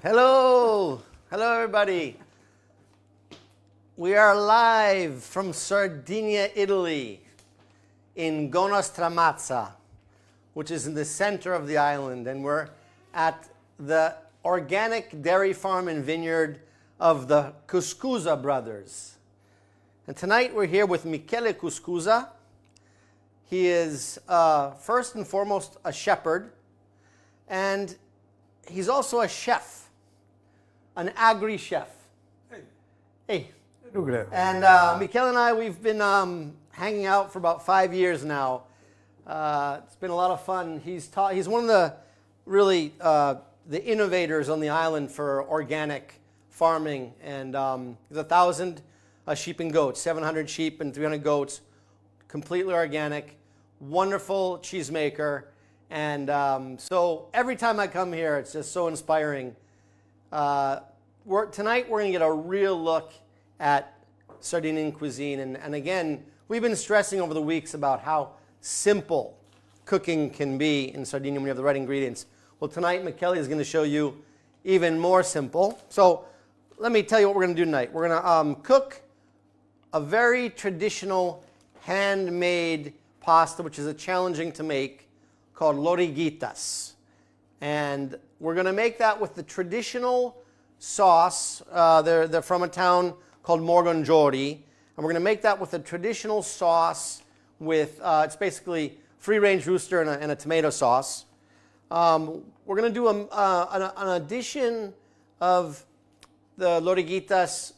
Hello, everybody. We are live from Sardinia, Italy, in Gonostramazza, which is in the center of the island, and we're at the organic dairy farm and vineyard of the Cuscusa Brothers. And tonight we're here with Michele Cuscusa. He is first and foremost a shepherd, and he's also a chef. An agri-chef. Hey. And Michele and I, we've been hanging out for about 5 years now. It's been a lot of fun. He's one of the really the innovators on the island for organic farming. And there's 1,000 sheep and goats, 700 sheep and 300 goats, completely organic, wonderful cheesemaker. And so every time I come here, it's just so inspiring. Tonight we're going to get a real look at Sardinian cuisine. And again, we've been stressing over the weeks about how simple cooking can be in Sardinia when you have the right ingredients. Well, tonight Michele is going to show you even more simple. So let me tell you what we're going to do tonight. We're going to cook a very traditional handmade pasta, which is challenging to make, called Lorighittas. And we're going to make that with the traditional sauce. They're from a town called Morgongiori. And we're going to make that with a traditional sauce with, it's basically free-range rooster and a tomato sauce. We're going to do an addition of the Lorighittas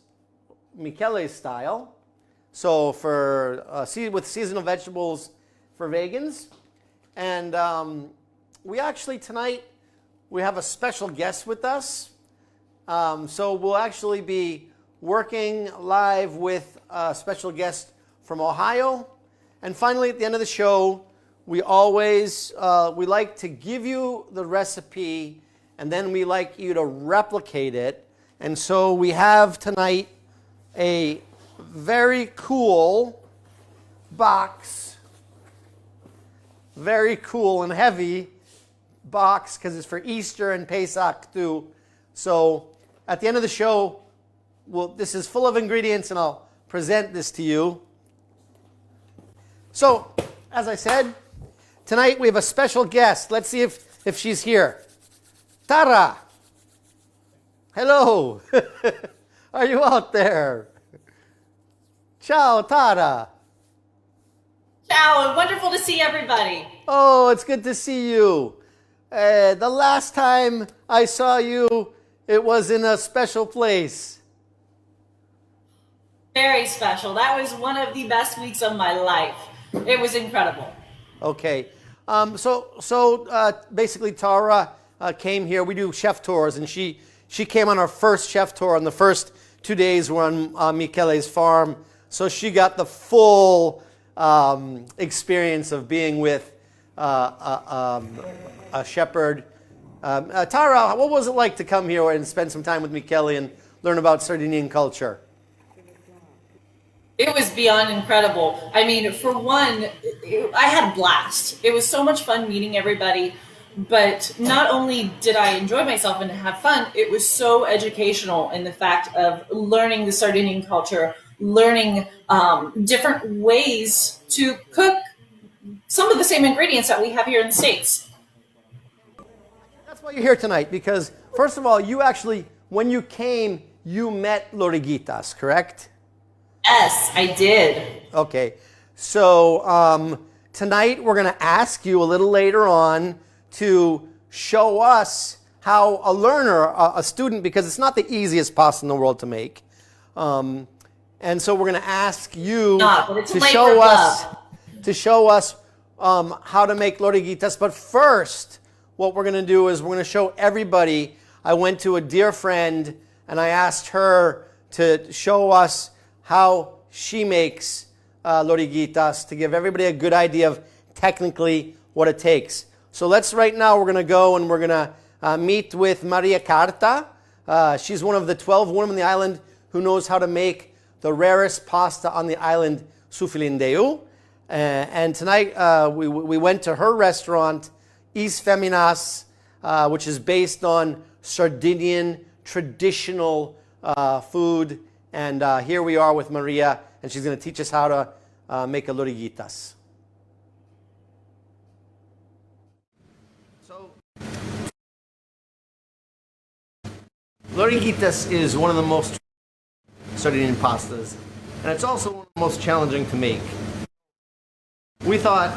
Michele style. So with seasonal vegetables for vegans. And we actually tonight, we have a special guest with us. So we'll actually be working live with a special guest from Ohio. And finally, at the end of the show, we like to give you the recipe, and then we like you to replicate it. And so we have tonight a very cool box, very cool and heavy box, because it's for Easter and Pesach too. So at the end of the show, this is full of ingredients, and I'll present this to you. So, as I said, tonight we have a special guest. Let's see if she's here. Tara. Hello. Are you out there? Ciao, Tara. Ciao, wonderful to see everybody. Oh, it's good to see you. The last time I saw you, it was in a special place. Very special. That was one of the best weeks of my life. It was incredible. Okay. So basically Tara came here. We do chef tours, and she came on our first chef tour on the first 2 days we're on Michele's farm. So she got the full experience of being with a shepherd. Tara, what was it like to come here and spend some time with Michele and learn about Sardinian culture? It was beyond incredible. I mean, for one, I had a blast. It was so much fun meeting everybody. But not only did I enjoy myself and have fun, it was so educational in the fact of learning the Sardinian culture, learning different ways to cook some of the same ingredients that we have here in the States. That's why you're here tonight, because first of all, you actually, when you came, you met Lorighittas, correct? Yes, I did. Okay, so tonight we're going to ask you a little later on to show us how a learner, a student, because it's not the easiest pasta in the world to make. And so we're going to ask you to show us how to make Lorighittas. But first, what we're going to do is we're going to show everybody. I went to a dear friend and I asked her to show us how she makes Lorighittas, to give everybody a good idea of technically what it takes. So right now we're going to go and we're going to meet with Maria Carta. She's one of the 12 women on the island who knows how to make the rarest pasta on the island, sufilindeu. And tonight we went to her restaurant, Is Feminas, which is based on Sardinian traditional food. And here we are with Maria, and she's going to teach us how to make a Lorighittas. So, Lorighittas is one of the most Sardinian pastas, and it's also one of the most challenging to make. We thought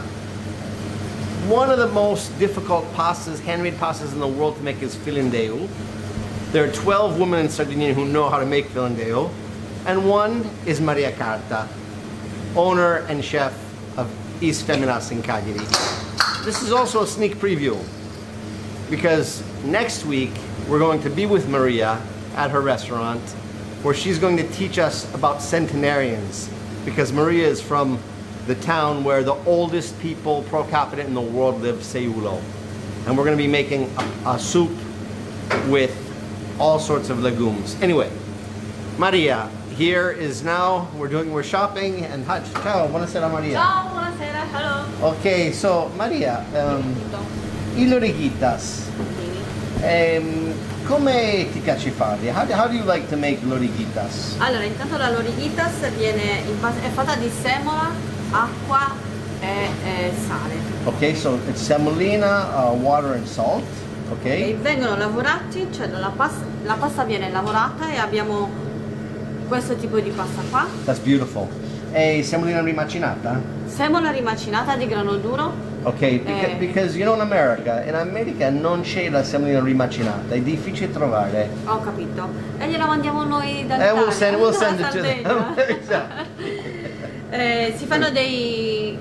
one of the most difficult pastas, handmade pastas in the world to make is filandeu. There are 12 women in Sardinia who know how to make filandeu, and one is Maria Carta, owner and chef of East Feminas in Cagliari. This is also a sneak preview, because next week we're going to be with Maria at her restaurant, where she's going to teach us about centenarians, because Maria is from the town where the oldest people per capita in the world live, Seulo. And we're going to be making a soup with all sorts of legumes. Anyway, Maria, here is now, we're shopping, and ciao, buonasera Maria. Ciao, buonasera, hello. Okay, so Maria, i Lorighittas, come ti piace farli? How do you like to make Lorighittas? Allora, intanto la Lorighittas è fatta di semola, acqua e sale. Okay, so it's semolina, water and salt. Okay. E vengono lavorati, cioè la pasta viene lavorata e abbiamo questo tipo di pasta qua. That's beautiful. E semolina rimacinata? Semola rimacinata di grano duro. Ok, because you know in America non c'è la semolina rimacinata, è difficile trovare. Ho capito. E gliela mandiamo noi dall'Italia. We'll send it to them. Si fanno dei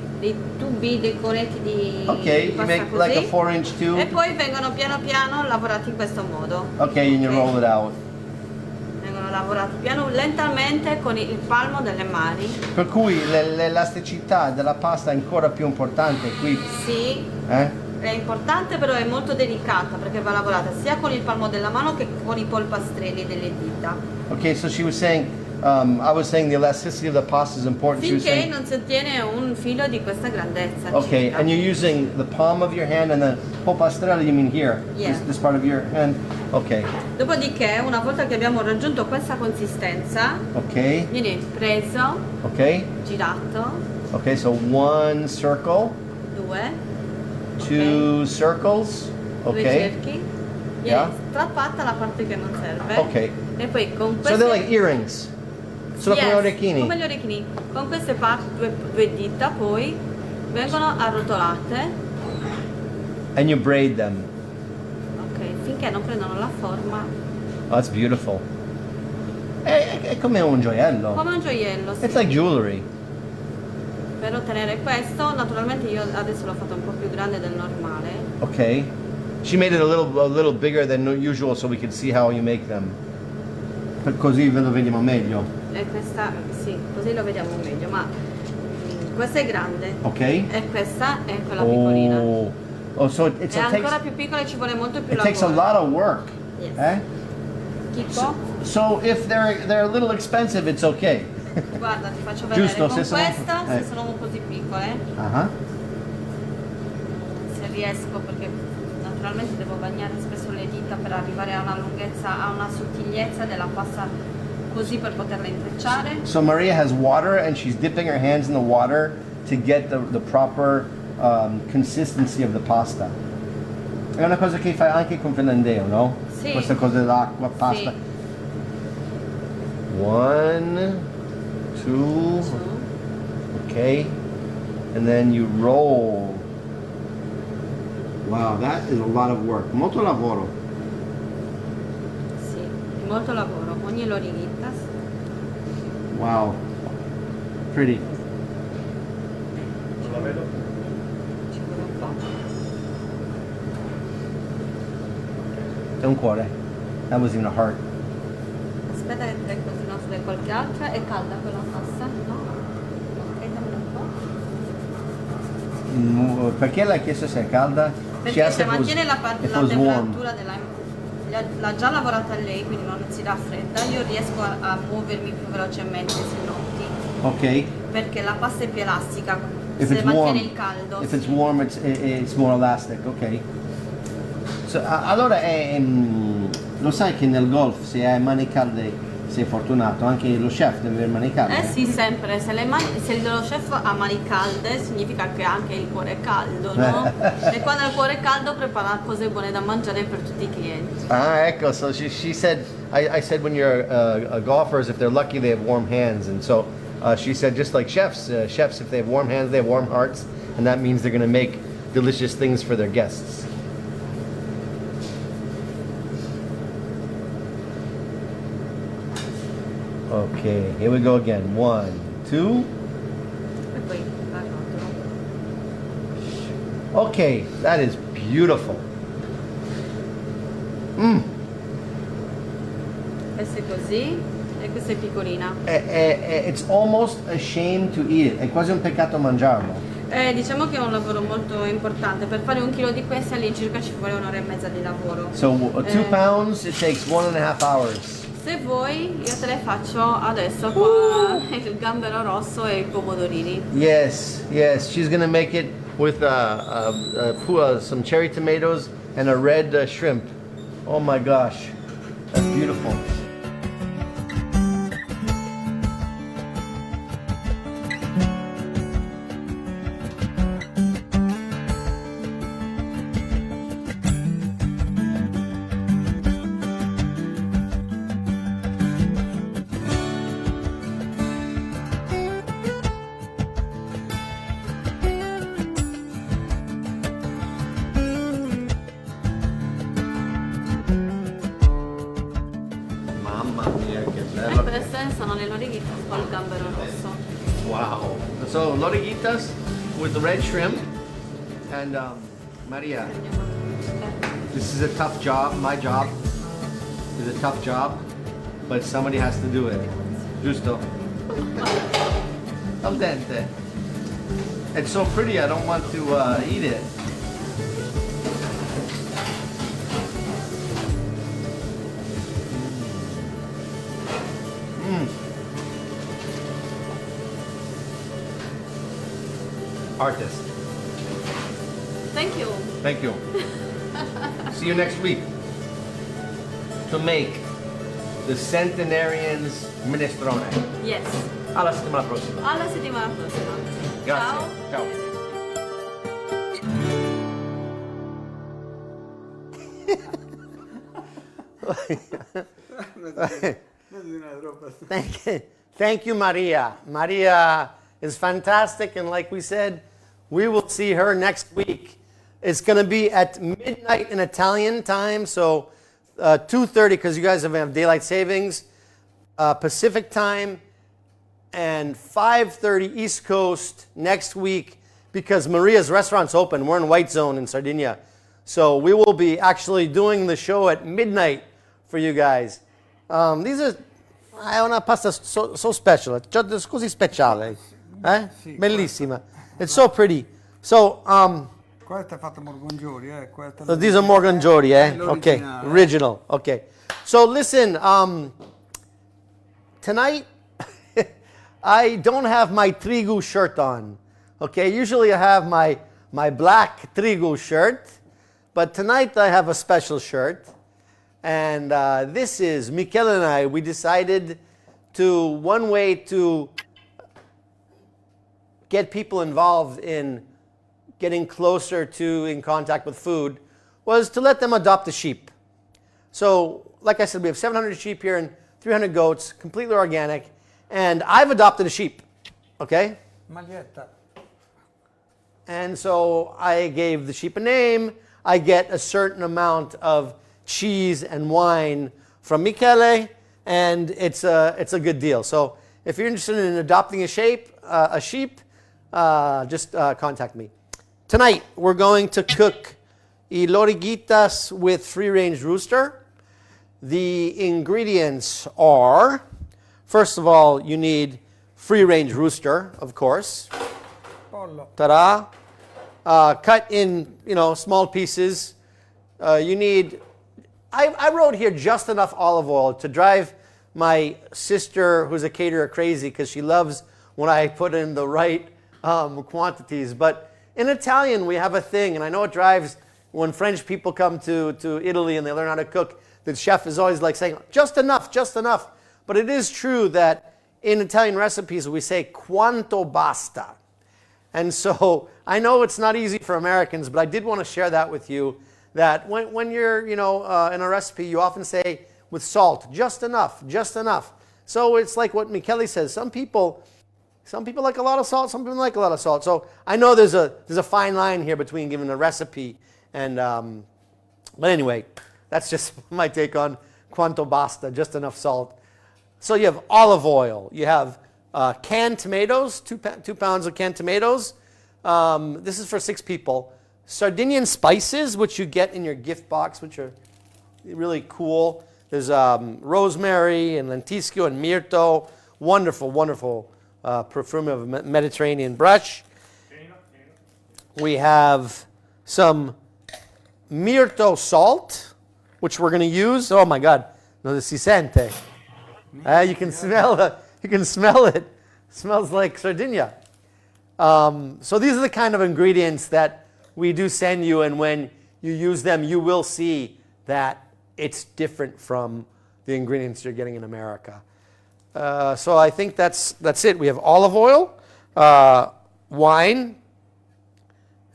tubi, dei conetti di Ok, you pasta make così, like a 4-inch tube. e poi vengono piano piano lavorati in questo modo. Ok, and you roll it out. Vengono lavorati lentamente con il palmo delle mani. Per cui l'elasticità della pasta è ancora più importante qui. Sì, è importante, però è molto delicata perché va lavorata sia con il palmo della mano che con i polpastrelli delle dita. Ok, so she was saying, I was saying the elasticity of the pasta is important. Finché non si ottiene un filo di questa grandezza. Okay, circa. and you're using the palm of your hand and the polpastrello, you mean here? Yeah. This part of your hand? Okay. Dopodiché, una volta che abbiamo raggiunto questa consistenza, Okay. viene preso, Okay. girato, Okay, so one circle, 2, two circles. due Okay. cerchi, viene Yeah. strappata la parte che non serve. Okay. E poi con So queste... they're like earrings. Sono come orecchini. Come gli orecchini. Con queste due dita poi vengono arrotolate. And you braid them. Ok, finché non prendono la forma. Oh, that's beautiful. È come un gioiello. Come un gioiello, sì. It's like jewelry. Per ottenere questo, naturalmente io adesso l'ho fatto un po' più grande del normale. Okay. She made it a little bigger than usual so we could see how you make them. Per così ve lo vediamo meglio. E questa, sì, così lo vediamo meglio, ma questa è grande. Ok. E questa è quella piccolina. Oh, so È ancora più piccola e ci vuole molto più it takes a lavoro. lot of work. Yes. Tipo, So if they're a little expensive, it's okay. guarda, ti faccio vedere Giusto, con se sono- questa, se sono così piccole, Uh-huh. se riesco, perché naturalmente devo bagnare spesso le dita per arrivare a una lunghezza, a una sottigliezza della pasta così per poterla intrecciare. So Maria has water and she's dipping her hands in the water to get the proper consistency of the pasta. È una cosa che fai anche con filandeo, no? Sì. Questa cosa dell'acqua, pasta. Sì. 1, 2, okay, and then you roll. Wow, that is a lot of work. Molto lavoro. Sì, molto lavoro. Ogni Lorighittas. Wow, pretty. Ci vuole un po'. È un cuore. That was even a heart. Aspetta che te continuo sulle qualche altra. È calda quella pasta? No? Ok, dammi un po'. Perché l'hai chiesto se è calda? Perché se mantiene la warm. temperatura l'ha già lavorata lei, quindi non si raffredda, io riesco a muovermi più velocemente sui notti. Ok. Perché la pasta è più elastica, If se it's mantiene warm, il caldo. if it's sì. warm, it's more elastic. Okay. So, allora, lo sai che nel golf se hai mani calde sei fortunato, anche lo chef deve avere mani calde. Eh sì, sempre, se lo chef ha mani calde significa che anche il cuore è caldo, no? E quando il cuore è caldo prepara cose buone da mangiare per tutti i clienti. Ah, ecco, so she said, I said when you're golfers, if they're lucky they have warm hands, and so she said just like chefs, chefs if they have warm hands they have warm hearts, and that means they're going to make delicious things for their guests. Okay, here we go again. 1, 2. E poi l'arrotolo. Okay, that is beautiful. Questo è così e questa è piccolina. It's almost a shame to eat it. È quasi un peccato mangiarlo. Diciamo che è un lavoro molto importante. Per fare 1 chilo di questi all'incirca ci vuole 1 ora e mezza di lavoro. So 2 pounds, it takes 1.5 hours. Se vuoi, io te le faccio adesso con il gambero rosso e i pomodorini. Yes, yes. She's gonna make it with some cherry tomatoes and a red shrimp. Oh my gosh, that's beautiful. Mamma mia, che bello. E queste sono le lorighittas con il gambero rosso. Wow. So Lorighittas with the red shrimp. And Maria, this is a tough job. My job is a tough job, but somebody has to do it. Giusto? Al dente. It's so pretty, I don't want to eat it. Artist. Thank you. Thank you. See you next week to make the centenarians minestrone. Yes. Alla settimana prossima. Alla settimana prossima. Grazie. Ciao. Thank you, Maria. Maria is fantastic, and like we said, we will see her next week. It's going to be at midnight in Italian time, so 2:30 because you guys have daylight savings, Pacific time, and 5:30 East Coast next week because Maria's restaurant's open. We're in White Zone in Sardinia, so we will be actually doing the show at midnight for you guys. È una pasta so special, così speciale, eh? Sì, Bellissima. It's so pretty. So, Questa è fatta Morgongiori, so these are Morgongiori, eh? Okay, l'originale. original. Okay. So listen, tonight I don't have my Trigu shirt on. Okay, usually I have my black Trigu shirt, but tonight I have a special shirt. And this is Michele and I. We decided one way to get people involved in getting closer to in contact with food was to let them adopt a sheep. So, like I said, we have 700 sheep here and 300 goats, completely organic, and I've adopted a sheep, okay? Maglietta. And so I gave the sheep a name. I get a certain amount of cheese and wine from Michele, and it's a good deal. So if you're interested in adopting a sheep, just contact me. Tonight we're going to cook I Lorighittas with free-range rooster. The ingredients are, first of all, you need free-range rooster, of course. Pollo. Ta-da! Cut in, small pieces. You need, I wrote here just enough olive oil to drive my sister, who's a caterer, crazy because she loves when I put in the right quantities. But in Italian, we have a thing, and I know it drives when French people come to Italy and they learn how to cook, the chef is always like saying, just enough, just enough. But it is true that in Italian recipes, we say quanto basta. And so I know it's not easy for Americans, but I did want to share that with you, that when you're, in a recipe, you often say with salt, just enough, just enough. So it's like what Michele says. Some people like a lot of salt, some people like a lot of salt. So I know there's a fine line here between giving a recipe and, but anyway, that's just my take on quanto basta, just enough salt. So you have olive oil, you have canned tomatoes, 2 pounds of canned tomatoes. This is for 6 people. Sardinian spices, which you get in your gift box, which are really cool. There's rosemary and lentisco and myrto. Wonderful, wonderful perfume of a Mediterranean brush. We have some myrto salt, which we're going to use. Oh my God, no, si sente. You can smell it. You can smell it. It smells like Sardinia. So these are the kind of ingredients that we do send you, and when you use them, you will see that it's different from the ingredients you're getting in America. So I think that's it. We have olive oil, wine.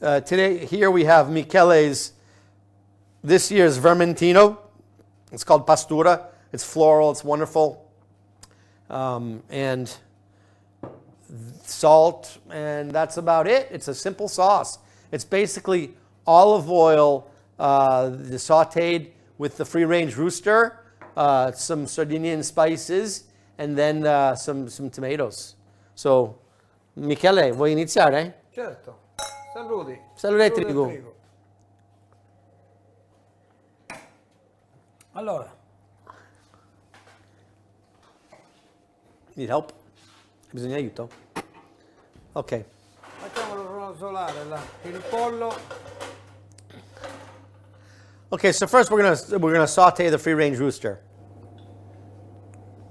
Today here we have Michele's this year's Vermentino. It's called Pastura. It's floral. It's wonderful. And salt, and that's about it. It's a simple sauce. It's basically olive oil sauteed with the free-range rooster, some Sardinian spices, and then some tomatoes. So, Michele, vuoi iniziare? Certo. Saluti. Saluti Trigu. Allora, Need help? Hai bisogno di aiuto? Ok. facciamolo rosolare il pollo. Okay, so first we're gonna saute the free-range rooster.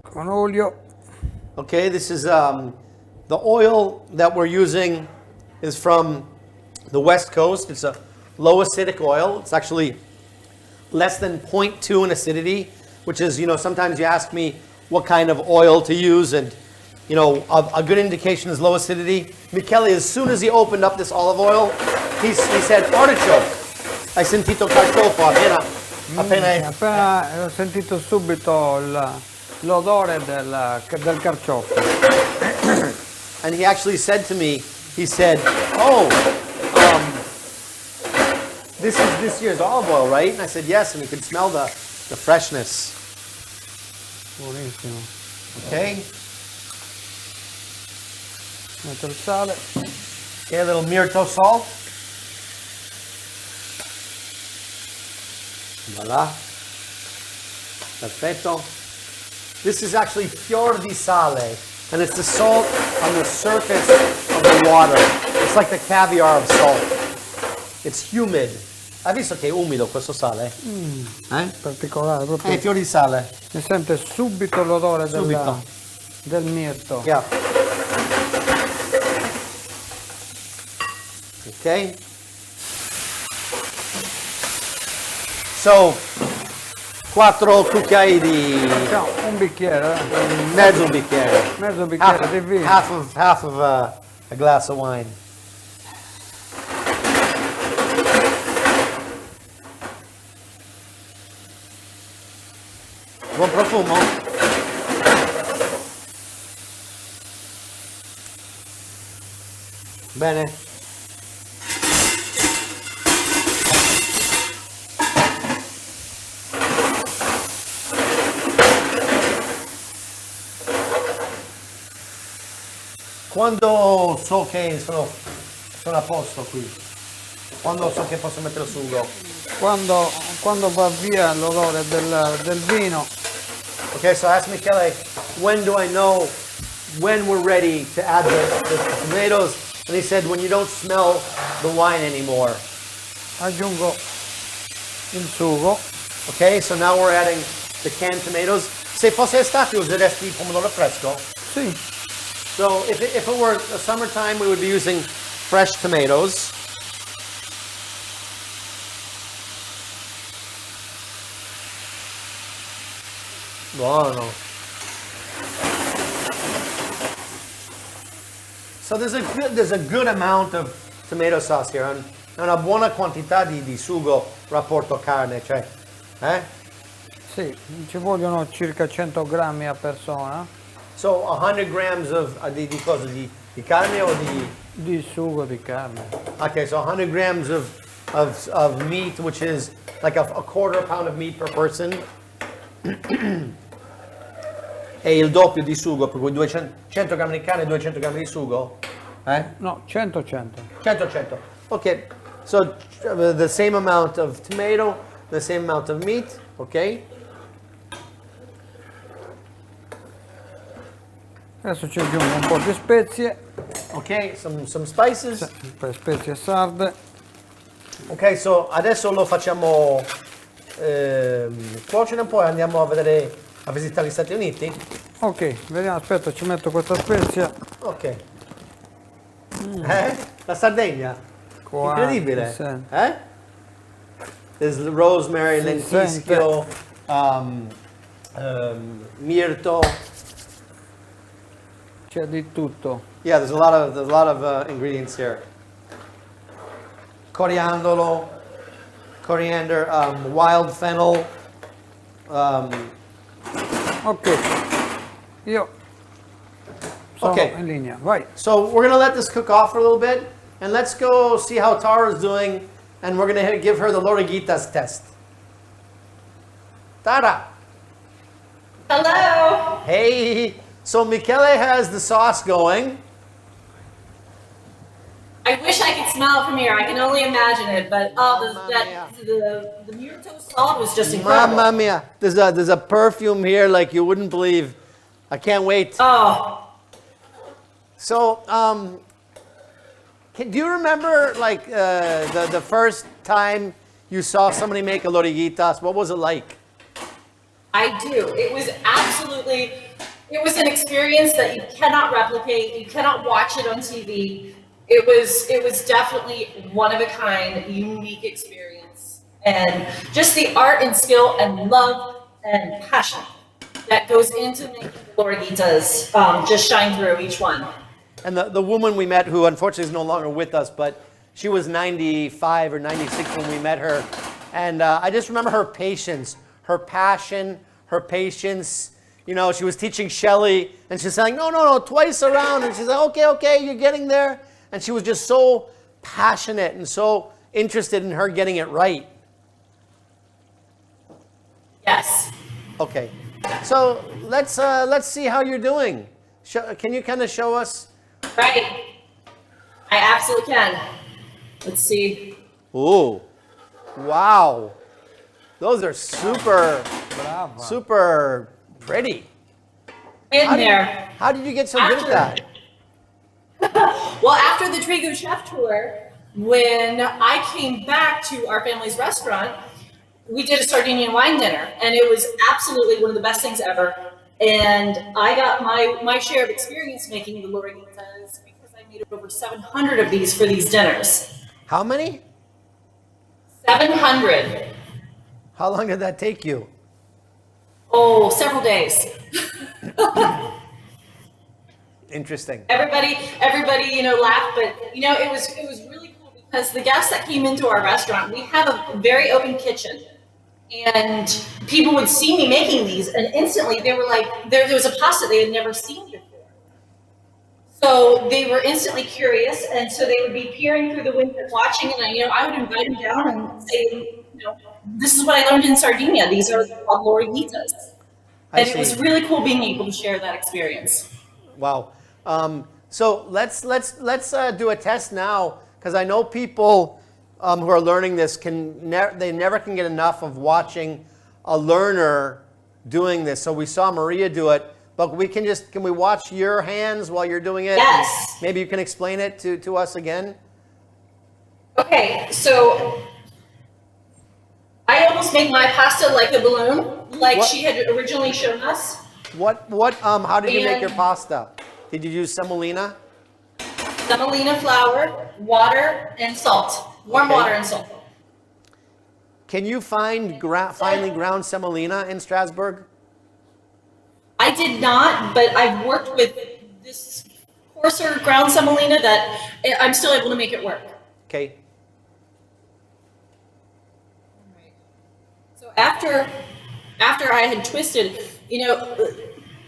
Con olio. Okay, this is the oil that we're using is from the West Coast. It's a low acidic oil. It's actually less than 0.2 in acidity, which is, sometimes you ask me what kind of oil to use, and a good indication is low acidity. Michele, as soon as he opened up this olive oil, he said artichoke. Hai sentito carciofo appena Ho sentito subito l'odore del carciofo. And he actually said to me, he said, this is this year's olive oil, right? And I said, yes, and he could smell the freshness. Buonissimo. Okay. Metto il sale. Okay, a little myrto salt. Voila. Perfetto. This is actually fior di sale, and it's the salt on the surface of the water. It's like the caviar of salt. It's humid. Hai visto che è umido questo sale? Particolare, proprio. Fior di sale. Si sente subito l'odore del mirto. Yeah. Okay. So, 4 cucchiai di... Facciamo un bicchiere. Mezzo bicchiere. Mezzo bicchiere di vino. Half of a glass of wine. Buon profumo? Bene. Quando so che sono a posto qui? Quando so che posso mettere il sugo? Quando va via l'odore del vino. Okay, so I asked Michele, when do I know when we're ready to add the tomatoes? And he said, when you don't smell the wine anymore. Aggiungo il sugo. Okay, so now we're adding the canned tomatoes. Se fosse estate useresti il pomodoro fresco? Sì. So if it were a summertime, we would be using fresh tomatoes. Buono. So there's a good amount of tomato sauce here, and una buona quantità di sugo rapporto carne, cioè, Sì, ci vogliono circa 100 grammi a persona So 100 grams of di cosa? Di carne o di sugo di carne. Okay, so 100 grams of meat, which is like a quarter pound of meat per person. E il doppio di sugo, per cui 100 grammi di carne e 200 grammi di sugo? No, 100. 100. Okay, so the same amount of tomato, the same amount of meat, okay? Adesso ci aggiungo un po' di spezie, Okay, some spices. un po' di spezie sarde. Ok, so adesso lo facciamo cuocere un po' e andiamo a visitare gli Stati Uniti? Ok, vediamo, aspetta, ci metto questa spezia. Ok. La Sardegna? Qua, Incredibile. si sente. There's rosemary, Si lentisco, mirto. C'è di tutto. Yeah, there's a lot of ingredients here. Coriandolo, coriander, wild fennel. Ok, io sono Ok. in linea, vai. So we're gonna let this cook off for a little bit, and let's go see how Tara's doing, and we're gonna give her the Lorighittas test. Tara, Hello. hey. So Michele has the sauce going. I wish I could smell it from here. I can only imagine it, but Mamma mia. the myrto salt was just incredible. Mamma mia, there's a perfume here like you wouldn't believe. I can't wait. Oh, So, do you remember like the first time you saw somebody make a Lorighittas? What was it like? I do. It was an experience that you cannot replicate. You cannot watch it on TV. It was definitely one of a kind, unique experience. And just the art and skill and love and passion that goes into making the Lorighittas just shine through each one. And the woman we met, who unfortunately is no longer with us, but she was 95 or 96 when we met her. And I just remember her patience, her passion, her patience. You know, she was teaching Shelley, and she's saying, no, twice around. And she's like, okay, you're getting there. And she was just so passionate and so interested in her getting it right. Yes. Okay, so let's see how you're doing. Can you kind of show us? Right. I absolutely can. Let's see. Ooh, wow, those are super pretty. How did you get so good at that? Well, after the Trigu chef tour, when I came back to our family's restaurant, we did a Sardinian wine dinner, and it was absolutely one of the best things ever. And I got my share of experience making the Lorighittas because I made over 700 of these for these dinners. How many? 700. How long did that take you? Oh, several days. Interesting. Everybody, laughed, but it was really cool because the guests that came into our restaurant, we have a very open kitchen, and people would see me making these, and instantly they were like, there was a pasta they had never seen before. So they were instantly curious, and so they would be peering through the window, watching, and I would invite them down and say, this is what I learned in Sardinia. These are called Lorighittas, and it was really cool being able to share that experience. Wow. So let's do a test now, because I know people who are learning this they never can get enough of watching a learner doing this. So we saw Maria do it, but can we watch your hands while you're doing it? Yes. Maybe you can explain it to us again. Okay, so I almost make my pasta like a balloon, like she had originally shown us. How did you make your pasta? Did you use semolina? Semolina flour, water, and salt. Warm water and salt. Can you find finely ground semolina in Strasbourg? I did not, but I've worked with this coarser ground semolina that I'm still able to make it work. Okay. So after I had twisted,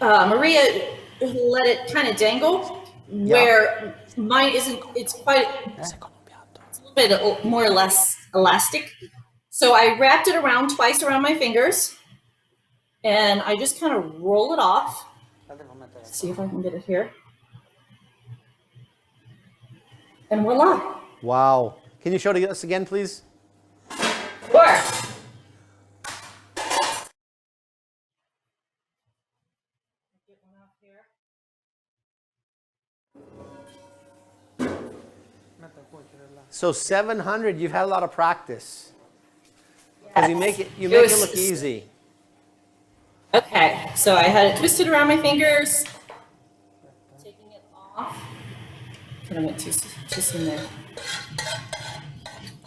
Maria let it kind of dangle, where mine isn't. It's a little bit more or less elastic. So I wrapped it around twice around my fingers, and I just kind of roll it off. Let's see if I can get it here. And voila. Wow. Can you show us again, please? Sure. So 700, you've had a lot of practice. Because you make it look easy. Okay, so I had it twisted around my fingers, taking it off. I went too soon there.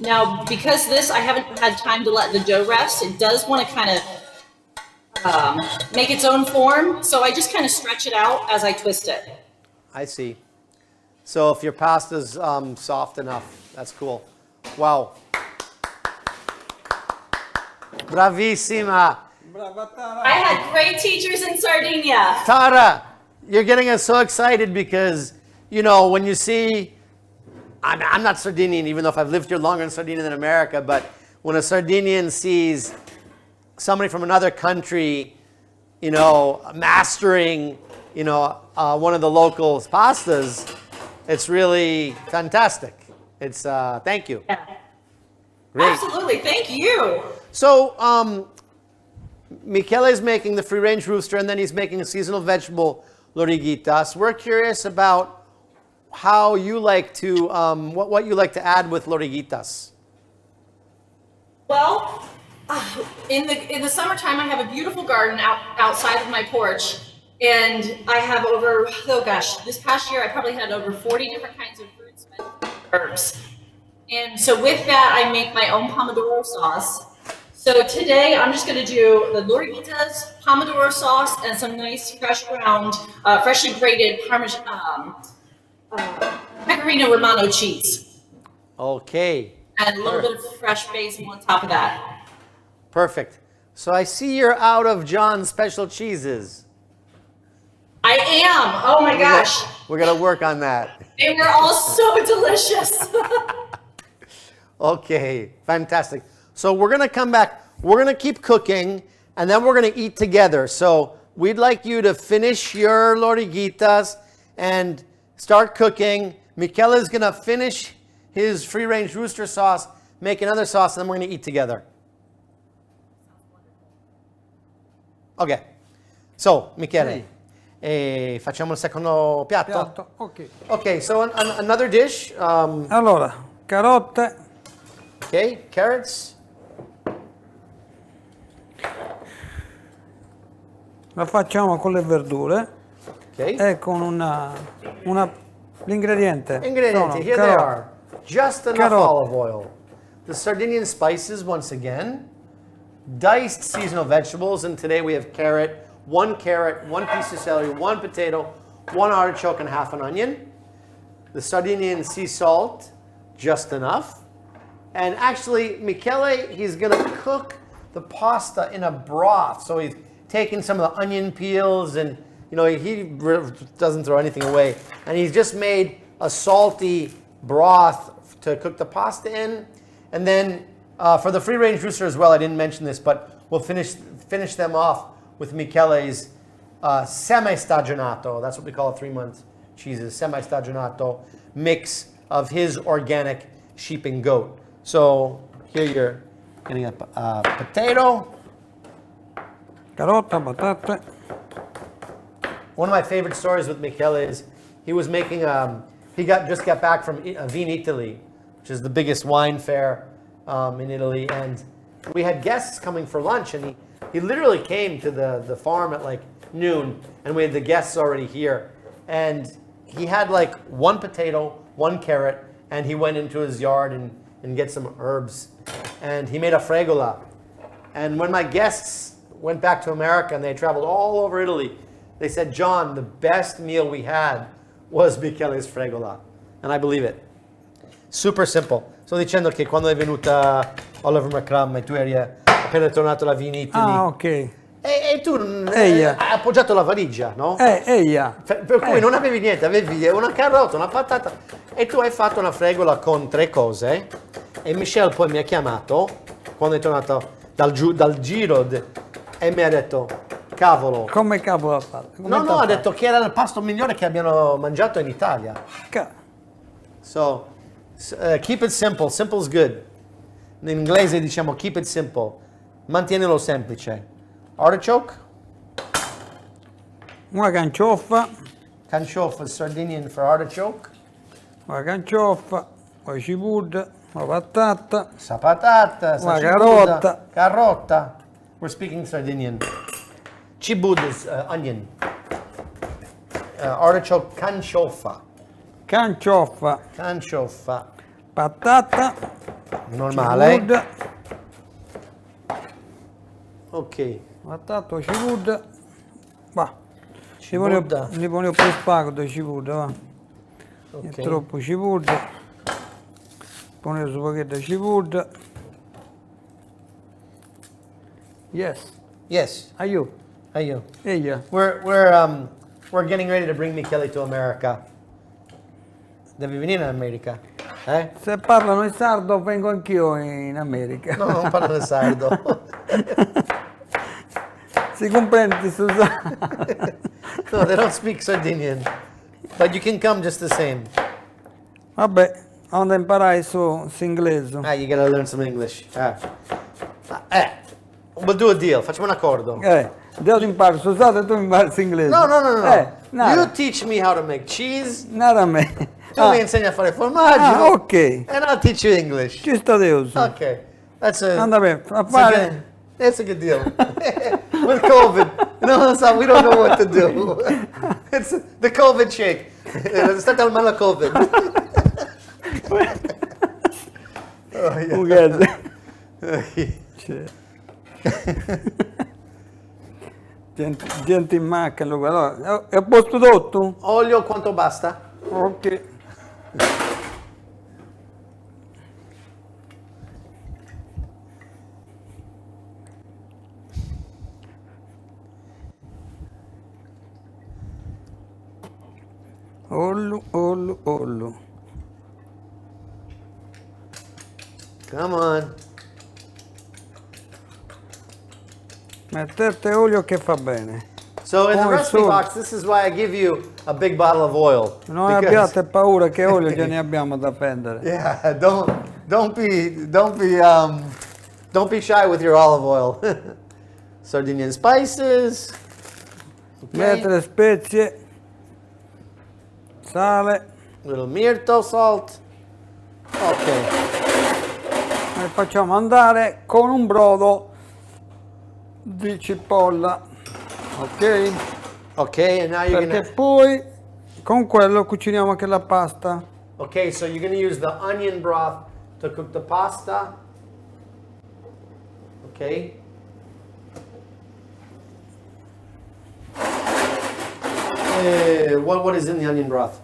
Now, because this, I haven't had time to let the dough rest, it does want to kind of make its own form, so I just kind of stretch it out as I twist it. I see. So if your pasta's soft enough, that's cool. Wow. Bravissima. I had great teachers in Sardinia. Tara, you're getting us so excited because, when you see, I'm not Sardinian, even though if I've lived here longer in Sardinia than America, but when a Sardinian sees somebody from another country, mastering, one of the local pastas, it's really fantastic. It's, thank you. Yeah. Great. Absolutely, thank you. So, Michele is making the free-range rooster, and then he's making a seasonal vegetable Lorighittas. We're curious about how you like to, what you like to add with Lorighittas. Well, in the summertime, I have a beautiful garden outside of my porch, and I have this past year I probably had over 40 different kinds of fruits, vegetables, herbs. And so with that, I make my own pomodoro sauce. So today I'm just going to do the Lorighittas, pomodoro sauce, and some nice fresh ground, freshly grated Pecorino Romano cheese. Okay. And a little bit of fresh basil on top of that. Perfect. So I see you're out of John's special cheeses. I am. Oh my gosh. We're going to work on that. They were all so delicious. Okay, fantastic. So we're going to come back. We're going to keep cooking, and then we're going to eat together. So we'd like you to finish your Lorighittas and start cooking. Michele is going to finish his free-range rooster sauce, make another sauce, and then we're going to eat together. Ok. So, Michele, facciamo il secondo piatto? Ok. Okay, so another dish. Allora, carote. Okay, carrots. La facciamo con le verdure Okay. e con l'ingrediente. Ingredienti, here they are. Just enough olive oil. The Sardinian spices, once again. Diced seasonal vegetables, and today we have one piece of celery, one potato, one artichoke, and half an onion. The Sardinian sea salt, just enough. And actually, Michele, he's going to cook the pasta in a broth. So he's taking some of the onion peels, and he doesn't throw anything away. And he's just made a salty broth to cook the pasta in. And then for the free-range rooster as well, I didn't mention this, but we'll finish them off with Michele's semi-stagionato. That's what we call 3-month cheeses, semi-stagionato mix of his organic sheep and goat. So here you're getting a potato. Carota, patate. One of my favorite stories with Michele is he was making, just got back from Italy, which is the biggest wine fair in Italy, and we had guests coming for lunch, and he literally came to the farm at like noon, and we had the guests already here, and he had like one potato, one carrot, and he went into his yard and get some herbs, and he made a fregola. And when my guests went back to America and they traveled all over Italy, They said, John, the best meal we had was Michele's fregola. And I believe it. Super simple. Sto dicendo che quando è venuta Oliver McCrum e tu eri appena tornato da Vini Italy. Ah, ok. E tu Ehi. hai appoggiato la valigia, no? Eia. Per cui non avevi niente, avevi una carota, una patata e tu hai fatto una fregola con 3 cose e Michele poi mi ha chiamato quando è tornato dal giro e mi ha detto, cavolo. Come cavolo ha fatto? No, ha detto che era il pasto migliore che abbiano mangiato in Italia. So, keep it simple, simple is good. In inglese diciamo keep it simple, mantienilo semplice. Artichoke? Una cancioffa. Cancioffa is Sardinian for artichoke. Una cancioffa, poi cipolla, una patata. Sa patata, Una cipolla, carota. We're speaking Sardinian. Cibud is onion. Artichoke cancioffa. Cancioffa. Cancioffa. Patata. Normale. Cipolla. Ok. Patata, cipolla. Va. Cipolla. Ne pone più spago di cipolla, va. Ok. È troppo cipolla. Pone un pacchetto di cipolla. Yes. Yes. Aiuto. Aiuto. Eia. We're getting ready to bring Michele to America. Devi venire in America? Eh? Se parlano in sardo vengo anch'io in America. No, non parlo il sardo. Si comprende, Susanna? No, they don't speak Sardinian. But you can come just the same. Vabbè, quando imparai su inglese. Ah, you gotta learn some English. We'll do a deal. Facciamo un accordo. Io ti imparo su sardo e tu mi impari su inglese. No. Nada. You teach me how to make cheese. Nada a me. Tu mi insegni a fare formaggio. Ok. And I'll teach you English. Ci sto Deus. Okay. That's a... Anda bene, a It's a fare. good, it's a good deal. With COVID, so we don't know what to do. It's the COVID shake. È stata il mala COVID. Oh, yeah. Ugase. Gente in macchina, allora, è a posto tutto? Olio quanto basta? Ok. Ollu. Come on. Mettete olio che fa bene. So in the Poi recipe solo. box, this is why I give you a big bottle of oil. Non Because- abbiate paura che olio già ne abbiamo da prendere. Yeah, don't be shy with your olive oil. Sardinian spices. Okay. Mettere spezie, sale Little myrtle salt. Ok. e facciamo andare con un brodo di cipolla. Ok? Ok, and now you're Perché gonna. poi con quello cuciniamo anche la pasta. Okay, so you're gonna use the onion broth to cook the pasta. Okay. What is in the onion broth?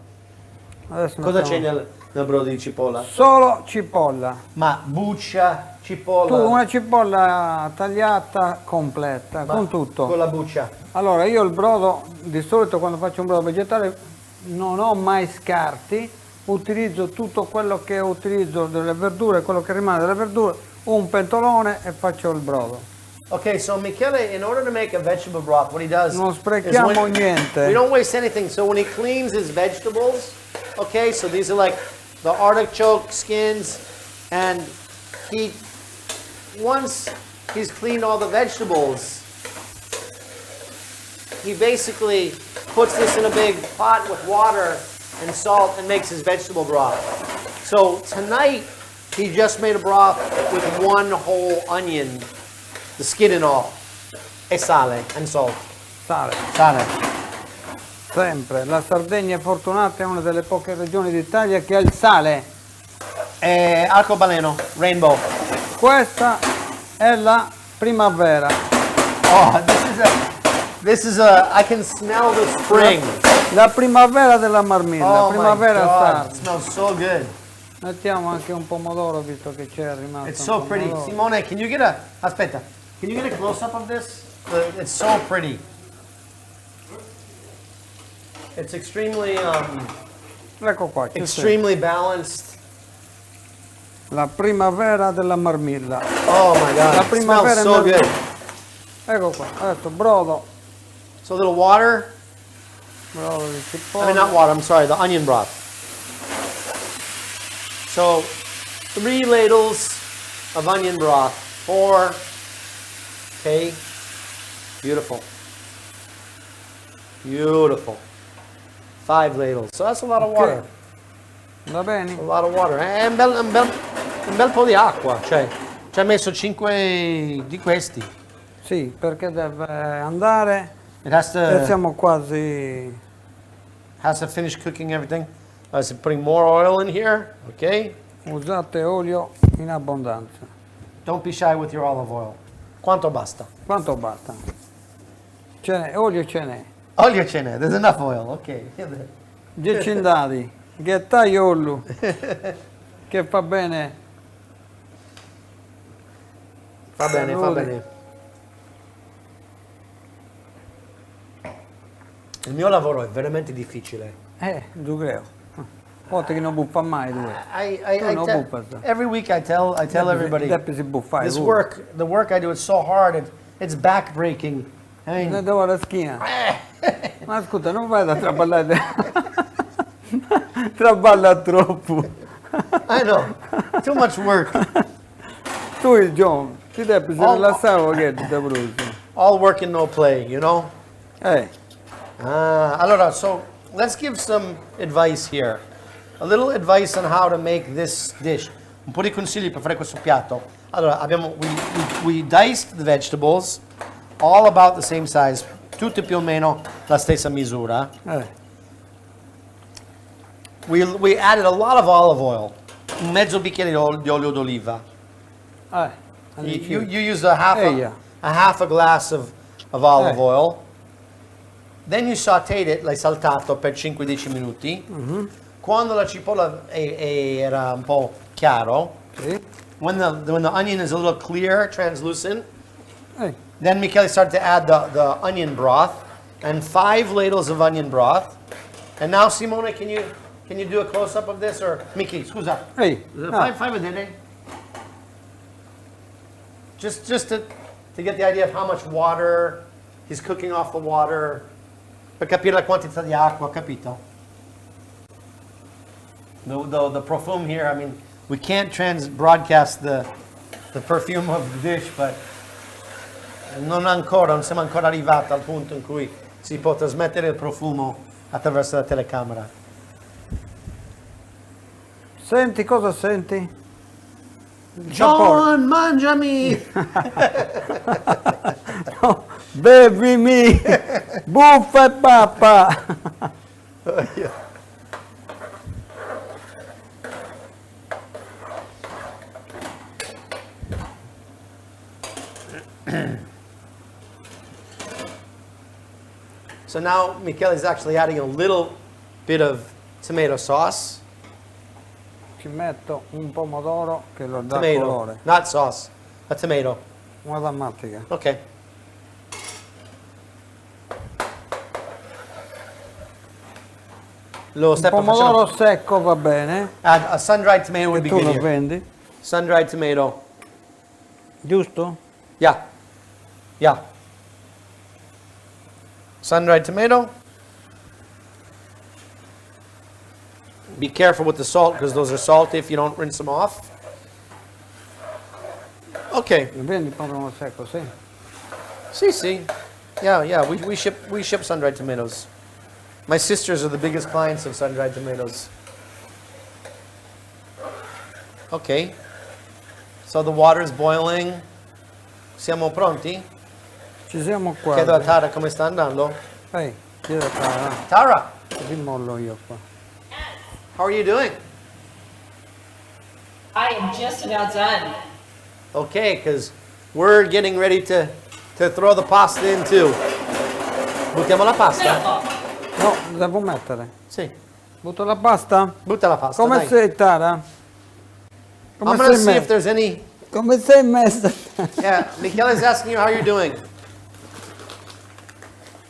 Adesso Cosa c'è mettiamo nel brodo di cipolla? solo cipolla. Ma buccia, cipolla. Tu una cipolla tagliata completa, Ma con tutto. Con la buccia. Allora, io il brodo, di solito quando faccio un brodo vegetale, non ho mai scarti, utilizzo tutto quello che utilizzo delle verdure, quello che rimane delle verdure, un pentolone e faccio il brodo. Okay, so Michele, in order to make a vegetable broth, what he does Non is sprechiamo niente. we don't waste anything. So when he cleans his vegetables, okay, so these are like the artichoke skins, and once he's cleaned all the vegetables, he basically puts this in a big pot with water and salt and makes his vegetable broth. So tonight, he just made a broth with one whole onion, the skin and all, e sale and salt. Sale, Sale. sempre. La Sardegna è fortunata, è una delle poche regioni d'Italia che ha il sale. E arcobaleno, rainbow. Questa è la primavera. Oh, This is I can smell the spring. La primavera della marmilla, Oh my primavera God, it sarda. smells so good. Mettiamo anche un pomodoro visto che c'è rimasto. It's un so pretty. pomodoro. Simone, can you get a, aspetta, can you get a close-up of this? It's so pretty. It's extremely, Ecco qua, ci sei. extremely balanced. La primavera della marmilla. Oh my God, La it primavera smells so nel- good. Ecco qua, adesso brodo, So a little water, brodo di I cipolla. mean not water, I'm sorry, the onion broth. So 3 ladles of onion broth, 4, okay, beautiful. Beautiful. 5 ladles, so that's a lot of Ok. water. Va bene? A lot of water. È un bel po' di acqua, cioè ci ha messo 5 di questi. Sì, perché deve andare It has e to, siamo quasi. finish cooking everything. So putting more oil in here, okay? Usate olio in abbondanza. Don't be shy with your olive oil. Quanto basta? Quanto basta? Ce n'è, olio ce n'è. Olio ce n'è, there's enough oil, ok. 10 dadi, ghettai olio, che fa bene. Va bene, va Salute. bene. Il mio lavoro è veramente difficile. Giugreo. Poate che non buffa mai due. I no tell, buffas. every week I tell everybody Deppe si buffare. this work, the work I do is so hard, it's backbreaking. I Ne mean, devo la schiena. Ma scusa, non vai da traballare. Traballa troppo. I know, too much work. Tu il John, ti devi se Oh. rilassare che ti bruci. All work and no play, you know? Allora, So let's give some advice here. A little advice on how to make this dish. Un po' di consigli per fare questo piatto. Allora, we diced the vegetables, all about the same size, tutte più o meno la stessa misura. We added a lot of olive oil, un mezzo bicchiere di olio d'oliva. You used a half a glass of olive oil. Then you sauteed it, l'hai saltato per 5-10 minuti. Quando la cipolla era un po' chiaro, sì. when the onion is a little clear, translucent, then Michele started to add the onion broth and 5 ladles of onion broth. And now Simone, can you do a close up of this, or Mickey, scusa? Fai vedere. Just to get the idea of how much water he's cooking off the water, per capire la quantità di acqua, capito? The perfume here, I mean, we can't broadcast the perfume of the dish, but non siamo ancora arrivati al punto in cui si può trasmettere il profumo attraverso la telecamera. Senti, cosa senti? John, mangiami! No, bevimi! Buffa e pappa! So now Michele is actually adding a little bit of tomato sauce. Ci metto un pomodoro che lo dà Tomato, colore. not sauce, a tomato. Una dammatica. Okay. Lo Un step pomodoro secco va bene. add a sun-dried tomato would Che be tu good lo here. vendi. Sun-dried tomato. Giusto? Yeah. Yeah. Sun-dried tomato. Be careful with the salt because those are salty if you don't rinse them off. Okay. Lo vendi il pomodoro secco, sì. See. Yeah. We ship sun-dried tomatoes. My sisters are the biggest clients of sun-dried tomatoes. Okay. So the water is boiling. Siamo pronti? Ci siamo qua. Chiedo a Tara come sta andando. Chiede a Tara. Tara, Ti mollo io qua. how are you doing? I am just about done. Okay, because we're getting ready to throw the pasta in too. Buttiamo la pasta? No, devo mettere. Sì. Butto la pasta? Butta la pasta, Come dai. sei, Tara? Come I'm gonna sei see if messa? there's any... Come sei messa? Yeah, Michele's asking you how you're doing.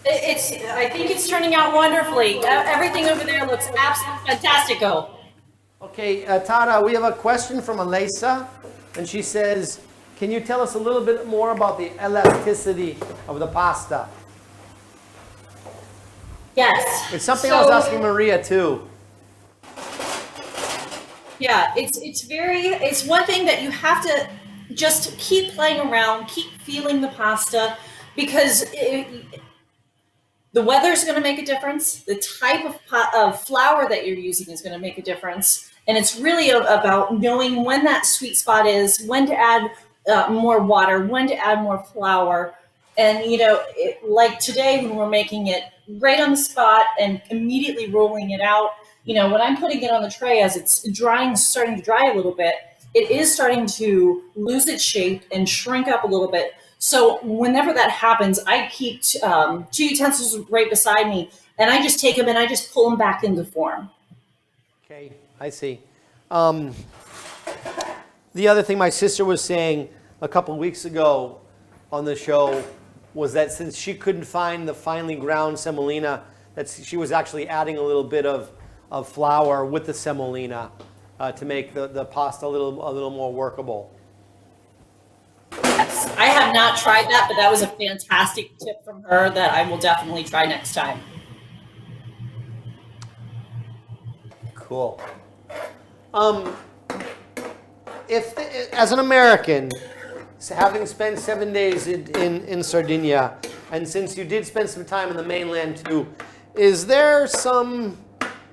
I think it's turning out wonderfully. Everything over there looks absolutely fantastico. Okay, Tara, we have a question from Alesa, and she says, can you tell us a little bit more about the elasticity of the pasta? Yes. It's something I was asking Maria too. Yeah, it's one thing that you have to just keep playing around, keep feeling the pasta, because the weather's going to make a difference. The type of flour that you're using is going to make a difference. And it's really about knowing when that sweet spot is, when to add more water, when to add more flour. And, like today when we're making it right on the spot and immediately rolling it out, when I'm putting it on the tray as it's starting to dry a little bit, it is starting to lose its shape and shrink up a little bit. So whenever that happens, I keep 2 utensils right beside me, and I just take them and I just pull them back into form. Okay, I see. The other thing my sister was saying a couple weeks ago on the show was that since she couldn't find the finely ground semolina, that she was actually adding a little bit of flour with the semolina to make the pasta a little more workable. Yes, I have not tried that, but that was a fantastic tip from her that I will definitely try next time. Cool. As an American, having spent 7 days in Sardinia, and since you did spend some time in the mainland too, is there some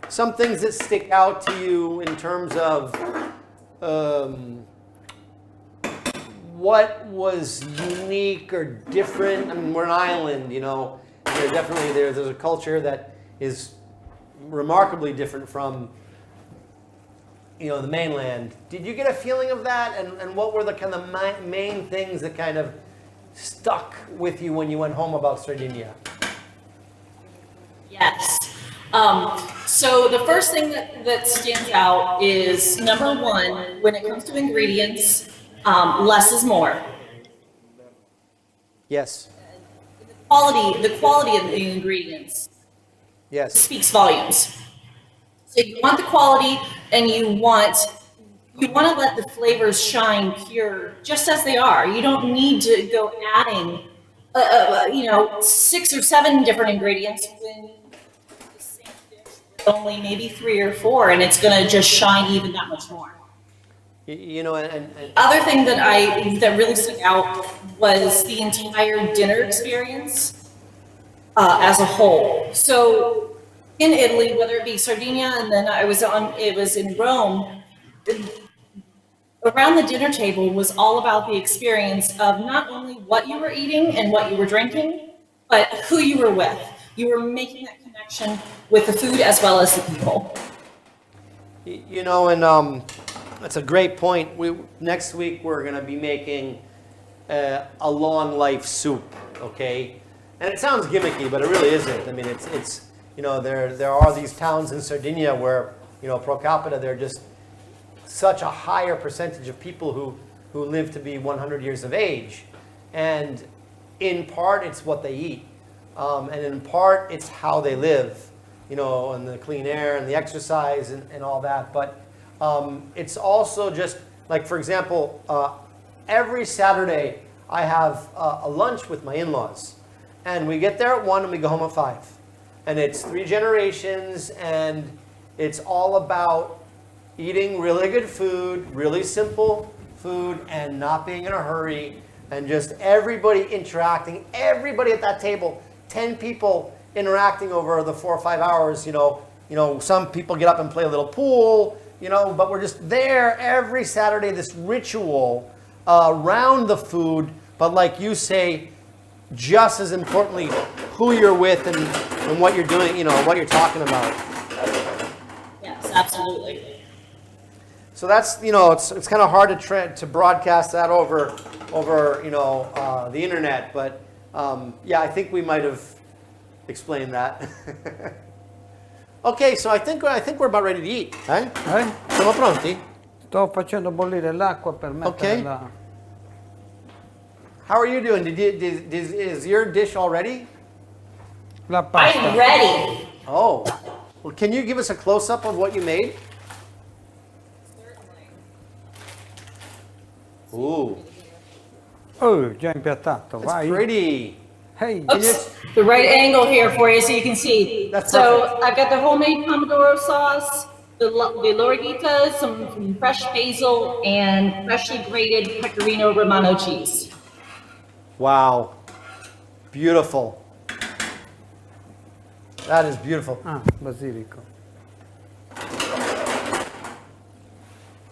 things that stick out to you in terms of what was unique or different? I mean, we're an island, there's a culture that is remarkably different from the mainland. Did you get a feeling of that? And what were the kind of main things that kind of stuck with you when you went home about Sardinia? Yes. So the first thing that stands out is, number one, when it comes to ingredients, less is more. Yes. The quality of the ingredients Yes. speaks volumes. So you want the quality, and you want to let the flavors shine pure, just as they are. You don't need to go adding, 6 or 7 different ingredients when the same dish with only maybe 3 or 4, and it's going to just shine even that much more. Other thing that really stuck out was the entire dinner experience as a whole. So in Italy, whether it be Sardinia, and then it was in Rome, around the dinner table was all about the experience of not only what you were eating and what you were drinking, but who you were with. You were making that connection with the food as well as the people. That's a great point. Next week we're going to be making a long life soup, okay? And it sounds gimmicky, but it really isn't. I mean, it's there are these towns in Sardinia where, pro capita, they're just such a higher percentage of people who live to be 100 years of age. And in part, it's what they eat. And in part, it's how they live, and the clean air and the exercise and all that. But it's also just, like, for example, every Saturday, I have a lunch with my in-laws. And we get there at 1 and we go home at 5. And it's 3 generations, and it's all about eating really good food, really simple food, and not being in a hurry, and just everybody interacting, everybody at that table, 10 people interacting over the 4 or 5 hours. Some people get up and play a little pool, but we're just there every Saturday, this ritual around the food, but like you say, just as importantly, who you're with and what you're doing, what you're talking about. Yes, absolutely. So that's, it's kind of hard to broadcast that over the internet, but yeah, I think we might have explain that. Okay, so I think we're about ready to eat. Eh? Siamo pronti? Sto facendo bollire l'acqua per mettere Okay. How are you doing? Is your dish all ready? la pasta. I'm ready. Oh, well, can you give us a close-up of what you made? Ooh, Oh, già impiattato, it's vai. pretty. Hey, Oops, the right angle here for you so you can see. That's so perfect. I've got the homemade pomodoro sauce, the Lorighittas, some fresh basil, and freshly grated pecorino romano cheese. Wow, beautiful. That is beautiful. basilico.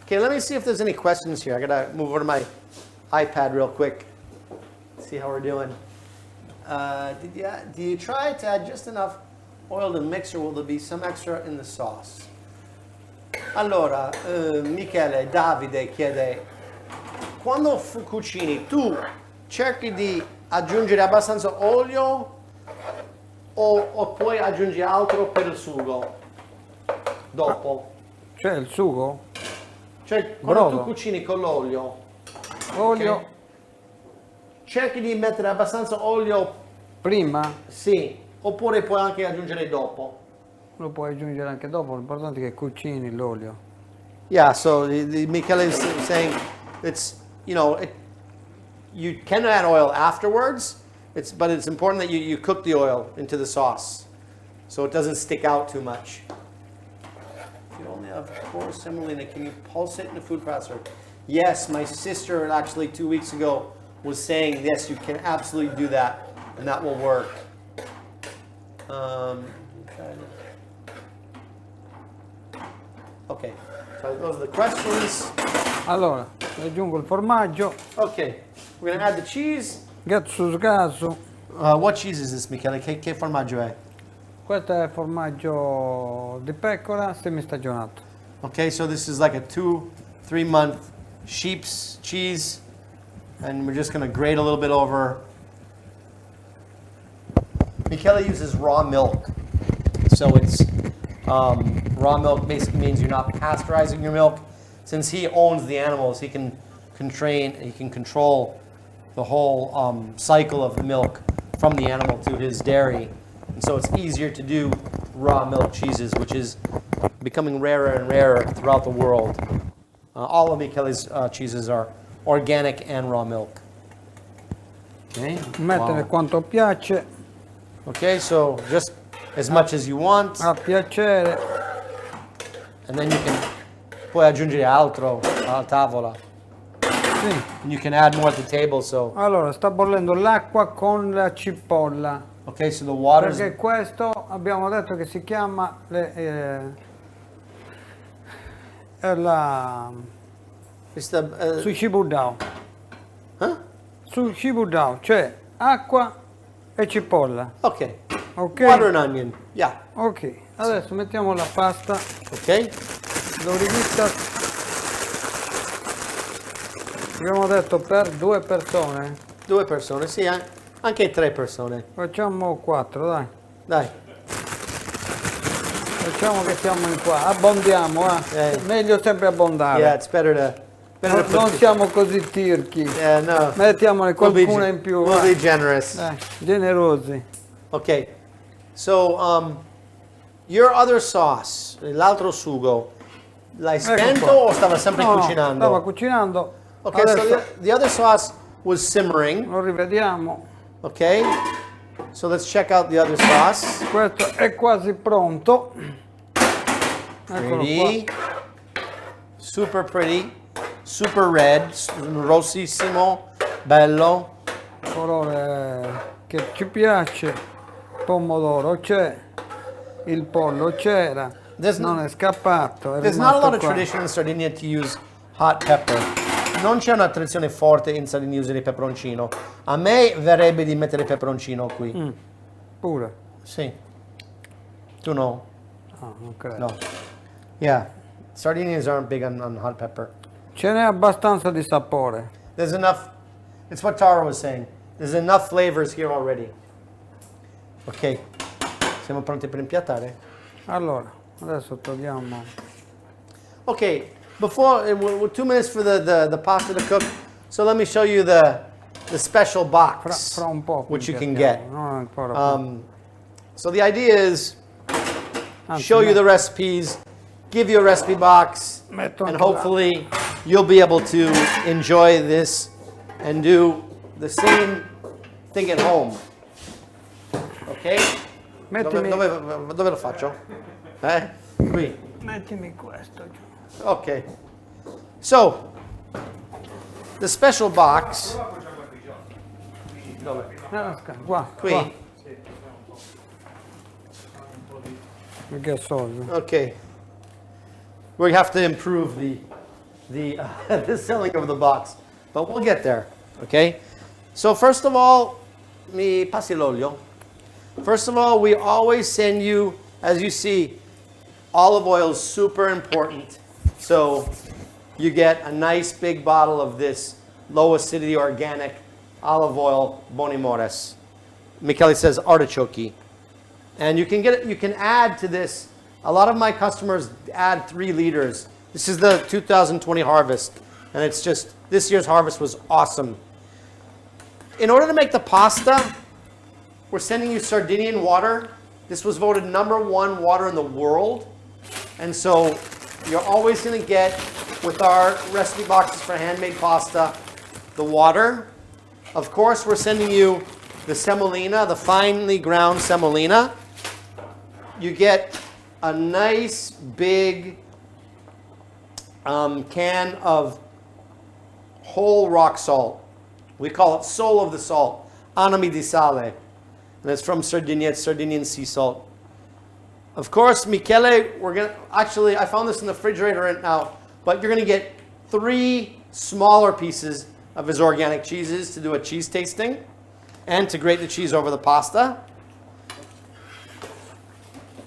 Okay, let me see if there's any questions here. I gotta move over to my iPad real quick. See how we're doing. Do you try to add just enough oil to mix, or will there be some extra in the sauce? Allora, Michele, Davide chiede, quando cucini tu cerchi di aggiungere abbastanza olio o poi aggiungi altro per il sugo dopo? C'è il sugo? Cioè, quando tu Brodo. cucini con l'olio, Olio ok, cerchi di mettere abbastanza olio, prima, sì, oppure puoi anche aggiungere dopo. lo puoi aggiungere anche dopo, l'importante è che cucini l'olio. Yeah, so Michele is saying it's, you can add oil afterwards, but it's important that you cook the oil into the sauce so it doesn't stick out too much. If you only have core semolina, can you pulse it in a food processor? Yes, my sister actually 2 weeks ago was saying, yes, you can absolutely do that, and that will work. Okay, so those are the questions. Allora, aggiungo il formaggio, Okay, we're gonna add the cheese. gatto sgaso. What cheese is this, Michele? Che formaggio è? Questo è formaggio di pecora semistagionato. Okay, so this is like a 2-3 month sheep's cheese, and we're just gonna grate a little bit over. Michele uses raw milk, so it's raw milk basically means you're not pasteurizing your milk. Since he owns the animals, he can control the whole cycle of the milk from the animal to his dairy, and so it's easier to do raw milk cheeses, which is becoming rarer and rarer throughout the world. All of Michele's cheeses are organic and raw milk. Okay. Mettere Wow. quanto piace, Okay, so just as much as you want, a piacere. and then you can puoi aggiungere altro alla tavola. Sì. And you can add more at the table. So Allora, sta bollendo l'acqua con la cipolla. okay, so the water Perché questo abbiamo detto che si chiama is the sushi budao. huh? Sushi budao, cioè acqua e cipolla. Okay. Ok? Water and onion. Yeah. Ok, adesso mettiamo la pasta. Okay. Lorighittas. Abbiamo detto per 2 persone. 2 persone, sì, anche 3 persone. Facciamo 4, dai. Dai. Facciamo che siamo in qua. Abbondiamo, meglio sempre abbondare. Yeah, it's better to Non siamo così tirchi. Yeah, no. Mettiamone qualcuna in più. We'll be generous. Dai, generosi. Okay. So your other sauce, l'altro sugo, l'hai spento qua. o stava sempre No, cucinando? stava cucinando. Okay, Adesso so the other sauce was simmering. lo rivediamo. Okay, so let's check out the other sauce. Questo è quasi pronto. Eccolo Pretty, qua. super pretty, super red, rossissimo, bello. Colore che ci piace. Pomodoro c'è. Il pollo c'era. There's Non è scappato. È There's not a lot of rimasto qua. tradition in Sardinia to use hot pepper. Non c'è una tradizione forte in Sardinia di usare il peperoncino. A me verrebbe di mettere il peperoncino qui. Pure. Sì. Tu no? Ah, non credo. No. Yeah. Sardinians aren't big on hot pepper. Ce n'è abbastanza di sapore. There's enough. It's what Tara was saying. There's enough flavors here already. Okay. Siamo pronti per impiattare? Allora, adesso togliamo. Okay, before, we're 2 minutes for the pasta to cook. So let me show you the special box, Fra un po'. which you can impiattiamo, get. non ancora. So the idea is Anzi, show you the recipes, give you a recipe box, Metto and anche hopefully you'll be able to enjoy this and do the same thing at home. Okay? Mettimi, Dove lo faccio? Qui. mettimi questo giù. Okay. So, the special box. Dove? Qua, Qui. qua. Perché è soldo. Okay. We have to improve the the selling of the box, but we'll get there. Okay. So first of all, mi passi l'olio. First of all, we always send you, as you see, olive oil is super important. So you get a nice big bottle of this low acidity organic olive oil, Bonimores. Michele says artichoke. And you can get it, you can add to this. A lot of my customers add 3 liters. This is the 2020 harvest. And it's just, this year's harvest was awesome. In order to make the pasta, we're sending you Sardinian water. This was voted #1 water in the world. And so you're always going to get, with our recipe boxes for handmade pasta, the water. Of course, we're sending you the semolina, the finely ground semolina. You get a nice big can of whole rock salt. We call it soul of the salt, anami di sale. And it's from Sardinia, it's Sardinian sea salt. Of course, Michele, I found this in the refrigerator right now, but you're gonna get 3 smaller pieces of his organic cheeses to do a cheese tasting and to grate the cheese over the pasta.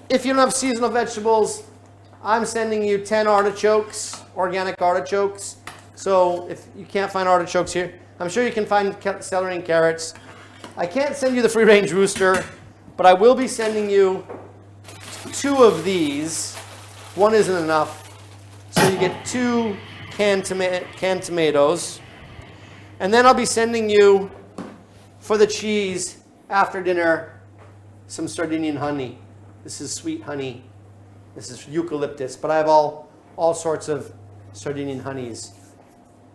If you don't have seasonal vegetables, I'm sending you 10 artichokes, organic artichokes. So if you can't find artichokes here, I'm sure you can find celery and carrots. I can't send you the free-range rooster, but I will be sending you 2 of these. 1 isn't enough. So you get 2 canned tomatoes. And then I'll be sending you, for the cheese, after dinner, some Sardinian honey. This is sweet honey. This is eucalyptus, but I have all sorts of Sardinian honeys.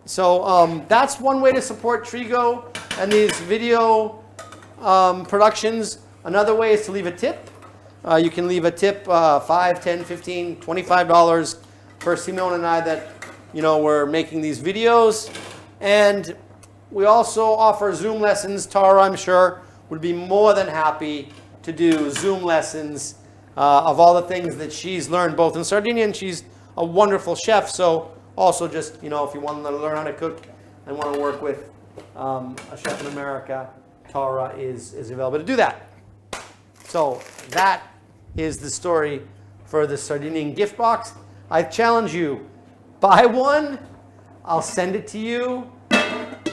So that's one way to support Trigu and these video productions. Another way is to leave a tip. You can leave a tip, $5, $10, $15, $25 for Simone and I that, we're making these videos. And we also offer Zoom lessons. Tara, I'm sure, would be more than happy to do Zoom lessons of all the things that she's learned both in Sardinia, and she's a wonderful chef. So also just, if you want to learn how to cook and want to work with a chef in America, Tara is available to do that. So that is the story for the Sardinian gift box. I challenge you, buy one, I'll send it to you.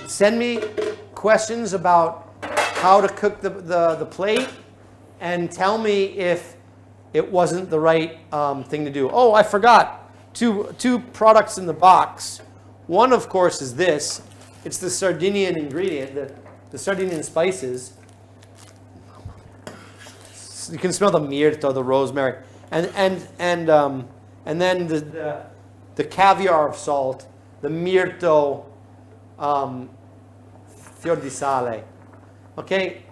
Send me questions about how to cook the plate and tell me if it wasn't the right thing to do. Oh, I forgot. Two products in the box. One, of course, is this. It's the Sardinian ingredient, the Sardinian spices. You can smell the mirto, the rosemary, and then the caviar of salt, the mirto, fior di sale. Okay,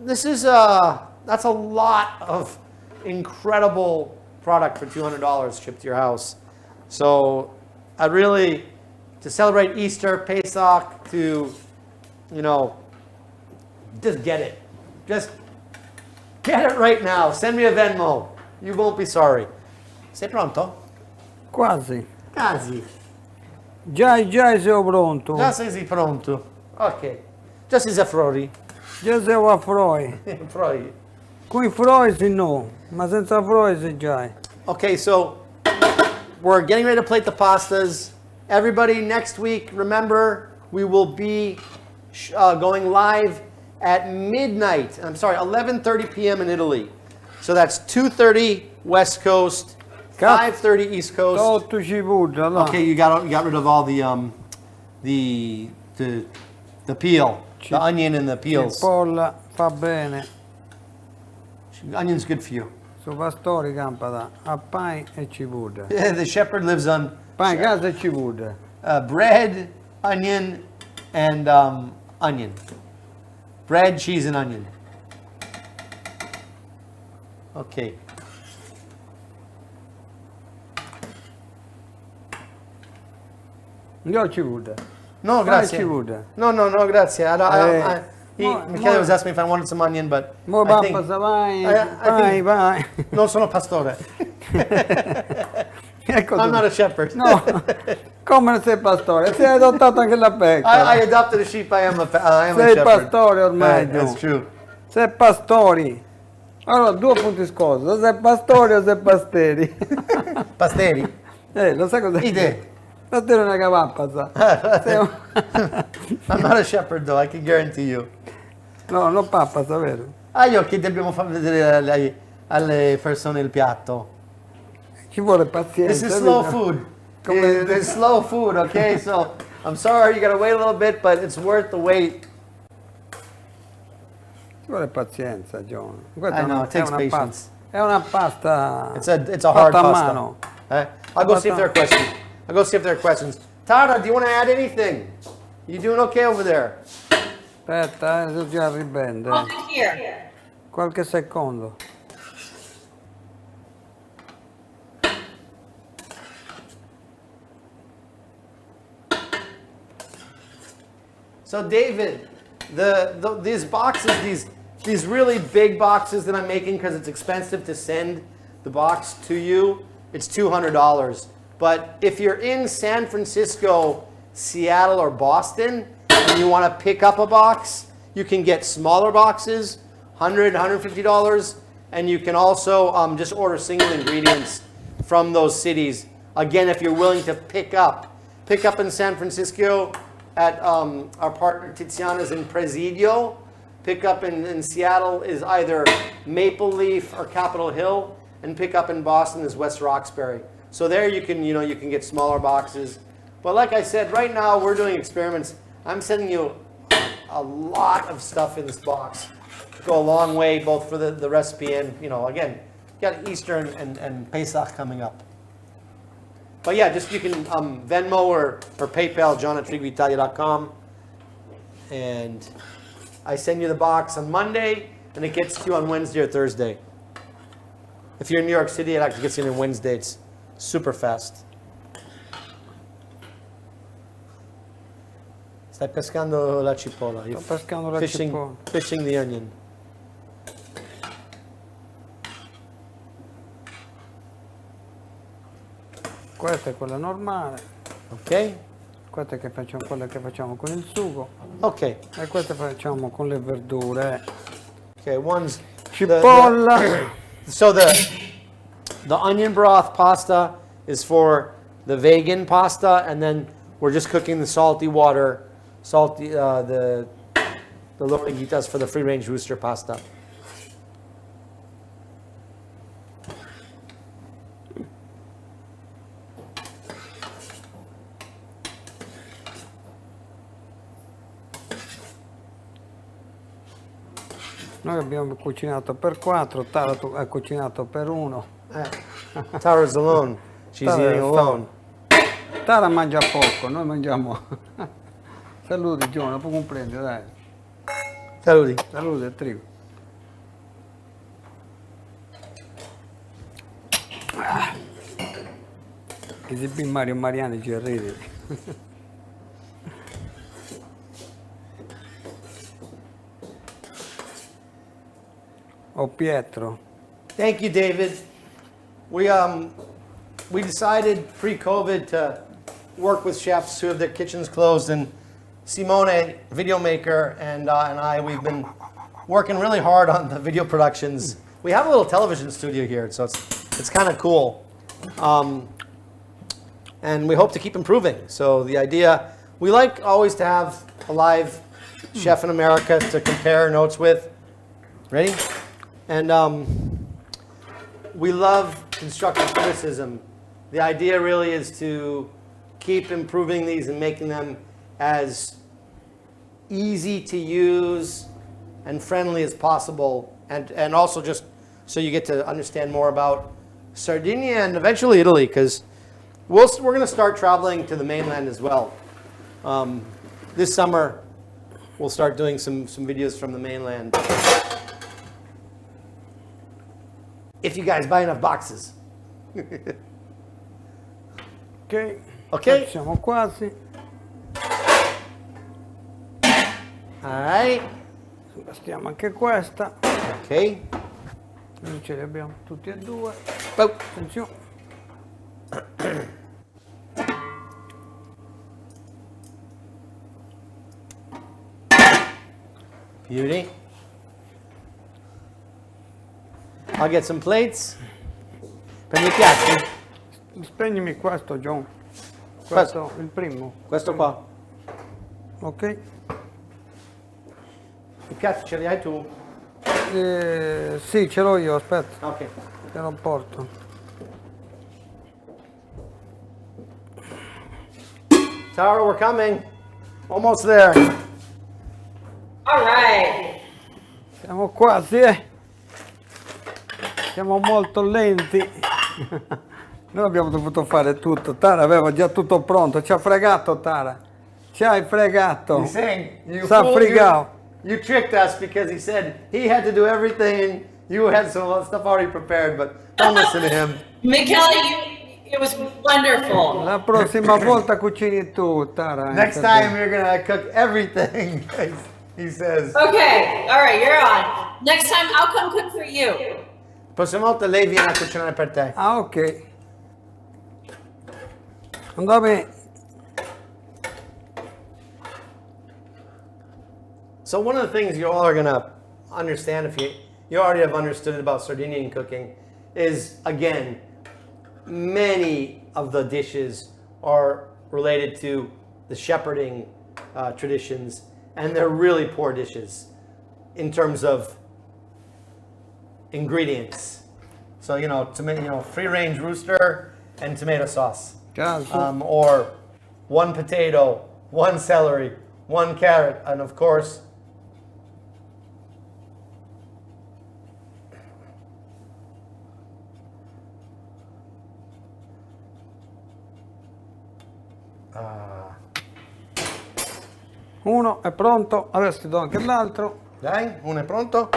this is that's a lot of incredible product for $200 shipped to your house. So I really, to celebrate Easter, Pesach, to just get it. Just get it right now. Send me a Venmo. You won't be sorry. Sei pronto? Quasi. Quasi. Già sei pronto. Già sei pronto. Ok. Già sei frori. Già sei a froi. Froi. Con i froi sì no, ma senza froi sì già. Okay, so we're getting ready to plate the pastas. Everybody, next week, remember, we will be going live at midnight. I'm sorry, 11:30 p.m. in Italy. So that's 2:30 West Coast, 5:30 East Coast. Tutto ci vuole, no? Okay, you got rid of all the peel, the onion and the peels. Cipolla fa bene. Onion's good for you. Su pastori campa da a pane e cipolla. Yeah, the shepherd lives on Pane, casa e cipolla. bread, onion, and onion. Bread, cheese, and onion. Okay. Io cipolla. No, grazie. cipolla. No, grazie. Michele was asking me if I wanted some onion, but Mo I think, papà, vai, I vai. non sono pastore. Ecco I'm tu. not a shepherd. No, come non sei pastore? Sei adottato anche la pecora. I adopted a sheep. I am a Sei shepherd. pastore ormai. That's tu. true. Sei pastori. Allora, due punti scosi. O sei pastori o sei pasteri. Pasteri. Lo sai cosa? Idee. Pastore è una cavappa, sa. Sei un- I'm not a shepherd, though. I can guarantee you. No, non pappa, sa vero? Io che dobbiamo far vedere alle persone il piatto. Ci vuole pazienza. This is slow vedi? food. Come- It's slow food, okay? So I'm sorry you gotta wait a little bit, but it's worth the wait. Ci vuole pazienza, John. I know, it takes patience. È una pasta. It's a hard fatta a pasta. mano. I'll go see if there are questions. I'll go see if there are questions. Tara, do you want to add anything? You doing okay over there? Aspetta, sto già riprende. I'll be here. Qualche secondo. So David, these boxes, these really big boxes that I'm making because it's expensive to send the box to you, it's $200. But if you're in San Francisco, Seattle, or Boston, and you want to pick up a box, you can get smaller boxes, $100, $150, and you can also just order single ingredients from those cities. Again, if you're willing to pick up in San Francisco at our partner Tiziana's in Presidio. Pick up in Seattle is either Maple Leaf or Capitol Hill, and pick up in Boston is West Roxbury. So there you can get smaller boxes. But like I said, right now we're doing experiments. I'm sending you a lot of stuff in this box. Go a long way both for the recipe and, again, you got Easter and Pesach coming up. But yeah, just you can Venmo or PayPal, john@triguitalia.com. And I send you the box on Monday, and it gets to you on Wednesday or Thursday. If you're in New York City, it actually gets you on Wednesday. It's super fast. Stai pescando la cipolla. You're Sto pescando la cipolla. Fishing the onion. Questa è quella normale. Ok? Questa è quella che facciamo con il sugo. Ok. E questa facciamo con le verdure. Okay, one's Cipolla. So the onion broth pasta is for the vegan pasta, and then we're just cooking the salty water, the Lorighittas for the free range rooster pasta. Noi abbiamo cucinato per 4, Tara ha cucinato per 1. Tara's alone. She's Tara eating alone. Tara mangia poco, noi mangiamo. Saluti Giona, può comprendere, dai. Saluti. Saluti a Trigu. Che si bin Mario Mariani ci ridi. Oh Pietro. Thank you, David. We decided pre-COVID to work with chefs who have their kitchens closed, and Simone, video maker, and I, we've been working really hard on the video productions. We have a little television studio here, so it's kind of cool. And we hope to keep improving. So the idea, we like always to have a live chef in America to compare notes with. Ready? And we love constructive criticism. The idea really is to keep improving these and making them as easy to use and friendly as possible, and also just so you get to understand more about Sardinia and eventually Italy, because we're going to start traveling to the mainland as well. This summer, we'll start doing some videos from the mainland. If you guys buy enough boxes. Ok. Ok. Siamo quasi. Alright. Bastiamo anche questa. Ok. Noi ce li abbiamo tutti e due. Oh. Attenzione. Beauty. I'll get some plates. Prendi i piatti? Spegnimi questo, John. Questo, il primo. Questo qua. Ok. I piatti ce li hai tu? Sì, ce l'ho io, aspetta. Ok. Te lo porto. Tara, we're coming. Almost there. All right. Siamo quasi, eh. Siamo molto lenti. Noi abbiamo dovuto fare tutto. Tara aveva già tutto pronto. Ci ha fregato, Tara. Ci hai fregato. He's saying you S'ha fooled fregato. you tricked us because he said he had to do everything and you had some stuff already prepared, but don't listen to him. Michele, it was wonderful. La prossima volta cucini tu, Tara. Next time you're gonna cook everything, he says. Okay, all right, you're on. Next time, I'll come cook for you. Prossima volta lei viene a cucinare per te. Ah, ok. Andò bene. So one of the things you all are gonna understand, if you already have understood it about Sardinian cooking, is again, many of the dishes are related to the shepherding traditions, and they're really poor dishes in terms of ingredients. So free-range rooster and tomato sauce, Caso. or one potato, one celery, one carrot, and of course. Uno è pronto, adesso ti do anche l'altro. Dai, uno è pronto?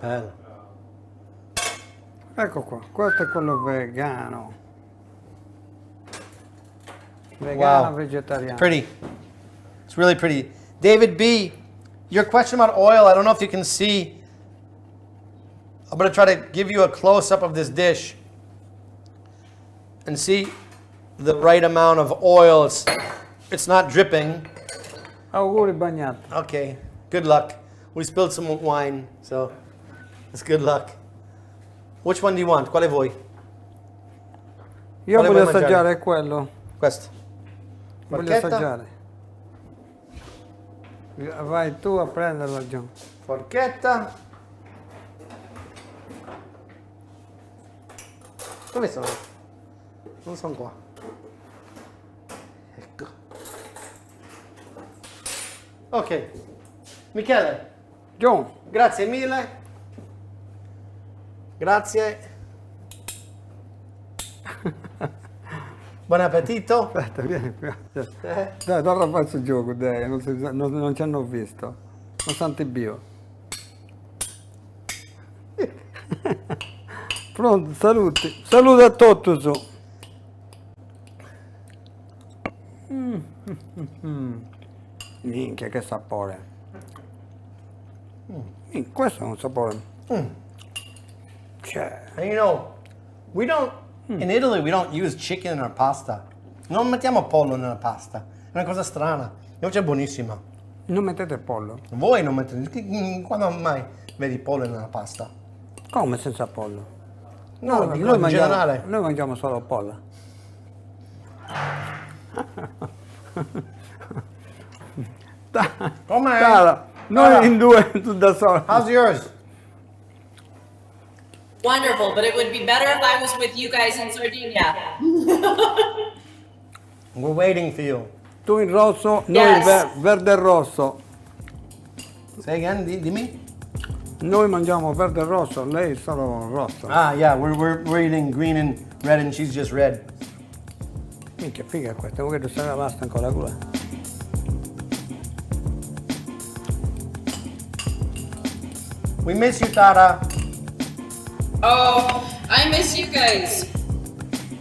Bello. Ecco qua, questo è quello vegano. Vegano, Wow. vegetariano. Pretty. It's really pretty. David B., your question about oil, I don't know if you can see. I'm going to try to give you a close-up of this dish and see the right amount of oil. It's not dripping. Auguri bagnato. Okay, good luck. We spilled some wine, so it's good luck. Which one do you want? Quale vuoi? Io Quale voglio vuoi mangiare? assaggiare quello. Questo. Voglio Forchetta? assaggiare. Vai tu a prenderla, John. Forchetta. Dove sono? Non sono qua. Ecco. Ok. Michele, John, grazie mille. Grazie. Buon appetito. aspetta, vieni qui. Dai, ora faccio il gioco, dai, non ci hanno visto. Non santi bio. Pronto, saluti. Saluta a tutti su. Minchia, che sapore. Questo è un sapore. Cioè, And you know, we don't, in Italy, we don't use chicken in our pasta. Non mettiamo pollo nella pasta. È una cosa strana. Invece è buonissima. non mettete pollo. Voi non mettete, quando mai vedi pollo nella pasta? Come senza pollo? No, dico in generale. Noi mangiamo solo pollo. Com'è? Tara, noi in due, tu da solo. How's yours? Wonderful, but it would be better if I was with you guys in Sardinia. We're waiting for you. Tu in rosso, noi Yes. verde e rosso. Say again, dimmi. Noi mangiamo verde e rosso, lei solo rosso. Ah, yeah, we're eating green and red, and she's just red. Minchia, figa questa, vuoi che tu sarà basta ancora quella? We miss you, Tara. Oh, I miss you guys.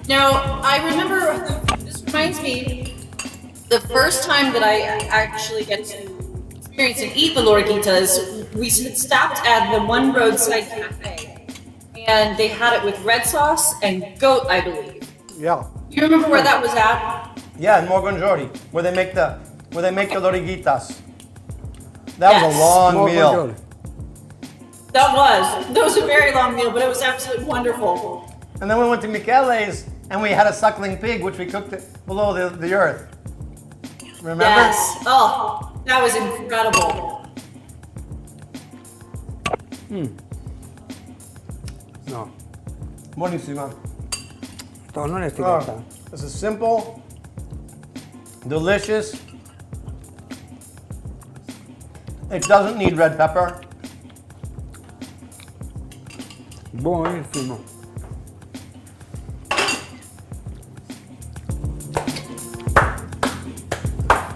Now, I remember, this reminds me, the first time that I actually get to experience and eat the Lorighittas, we stopped at the one roadside cafe, and they had it with red sauce and goat, I believe. Yeah. You remember where that was at? Yeah, in Morgongiori, where they make the Lorighittas. That was Yes. a long meal. Morgongiori. That was a very long meal, but it was absolutely wonderful. And then we went to Michele's, and we had a suckling pig, which we cooked it below the earth. Remember? Yes. Oh, that was incredible. No, Buonissima. non è Oh, sticata. this is simple, delicious. It doesn't need red pepper. Buonissimo.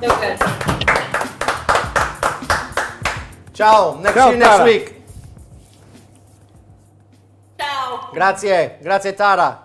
So good. Ciao, see Ciao, you next Tara. week. Ciao. Grazie, grazie Tara.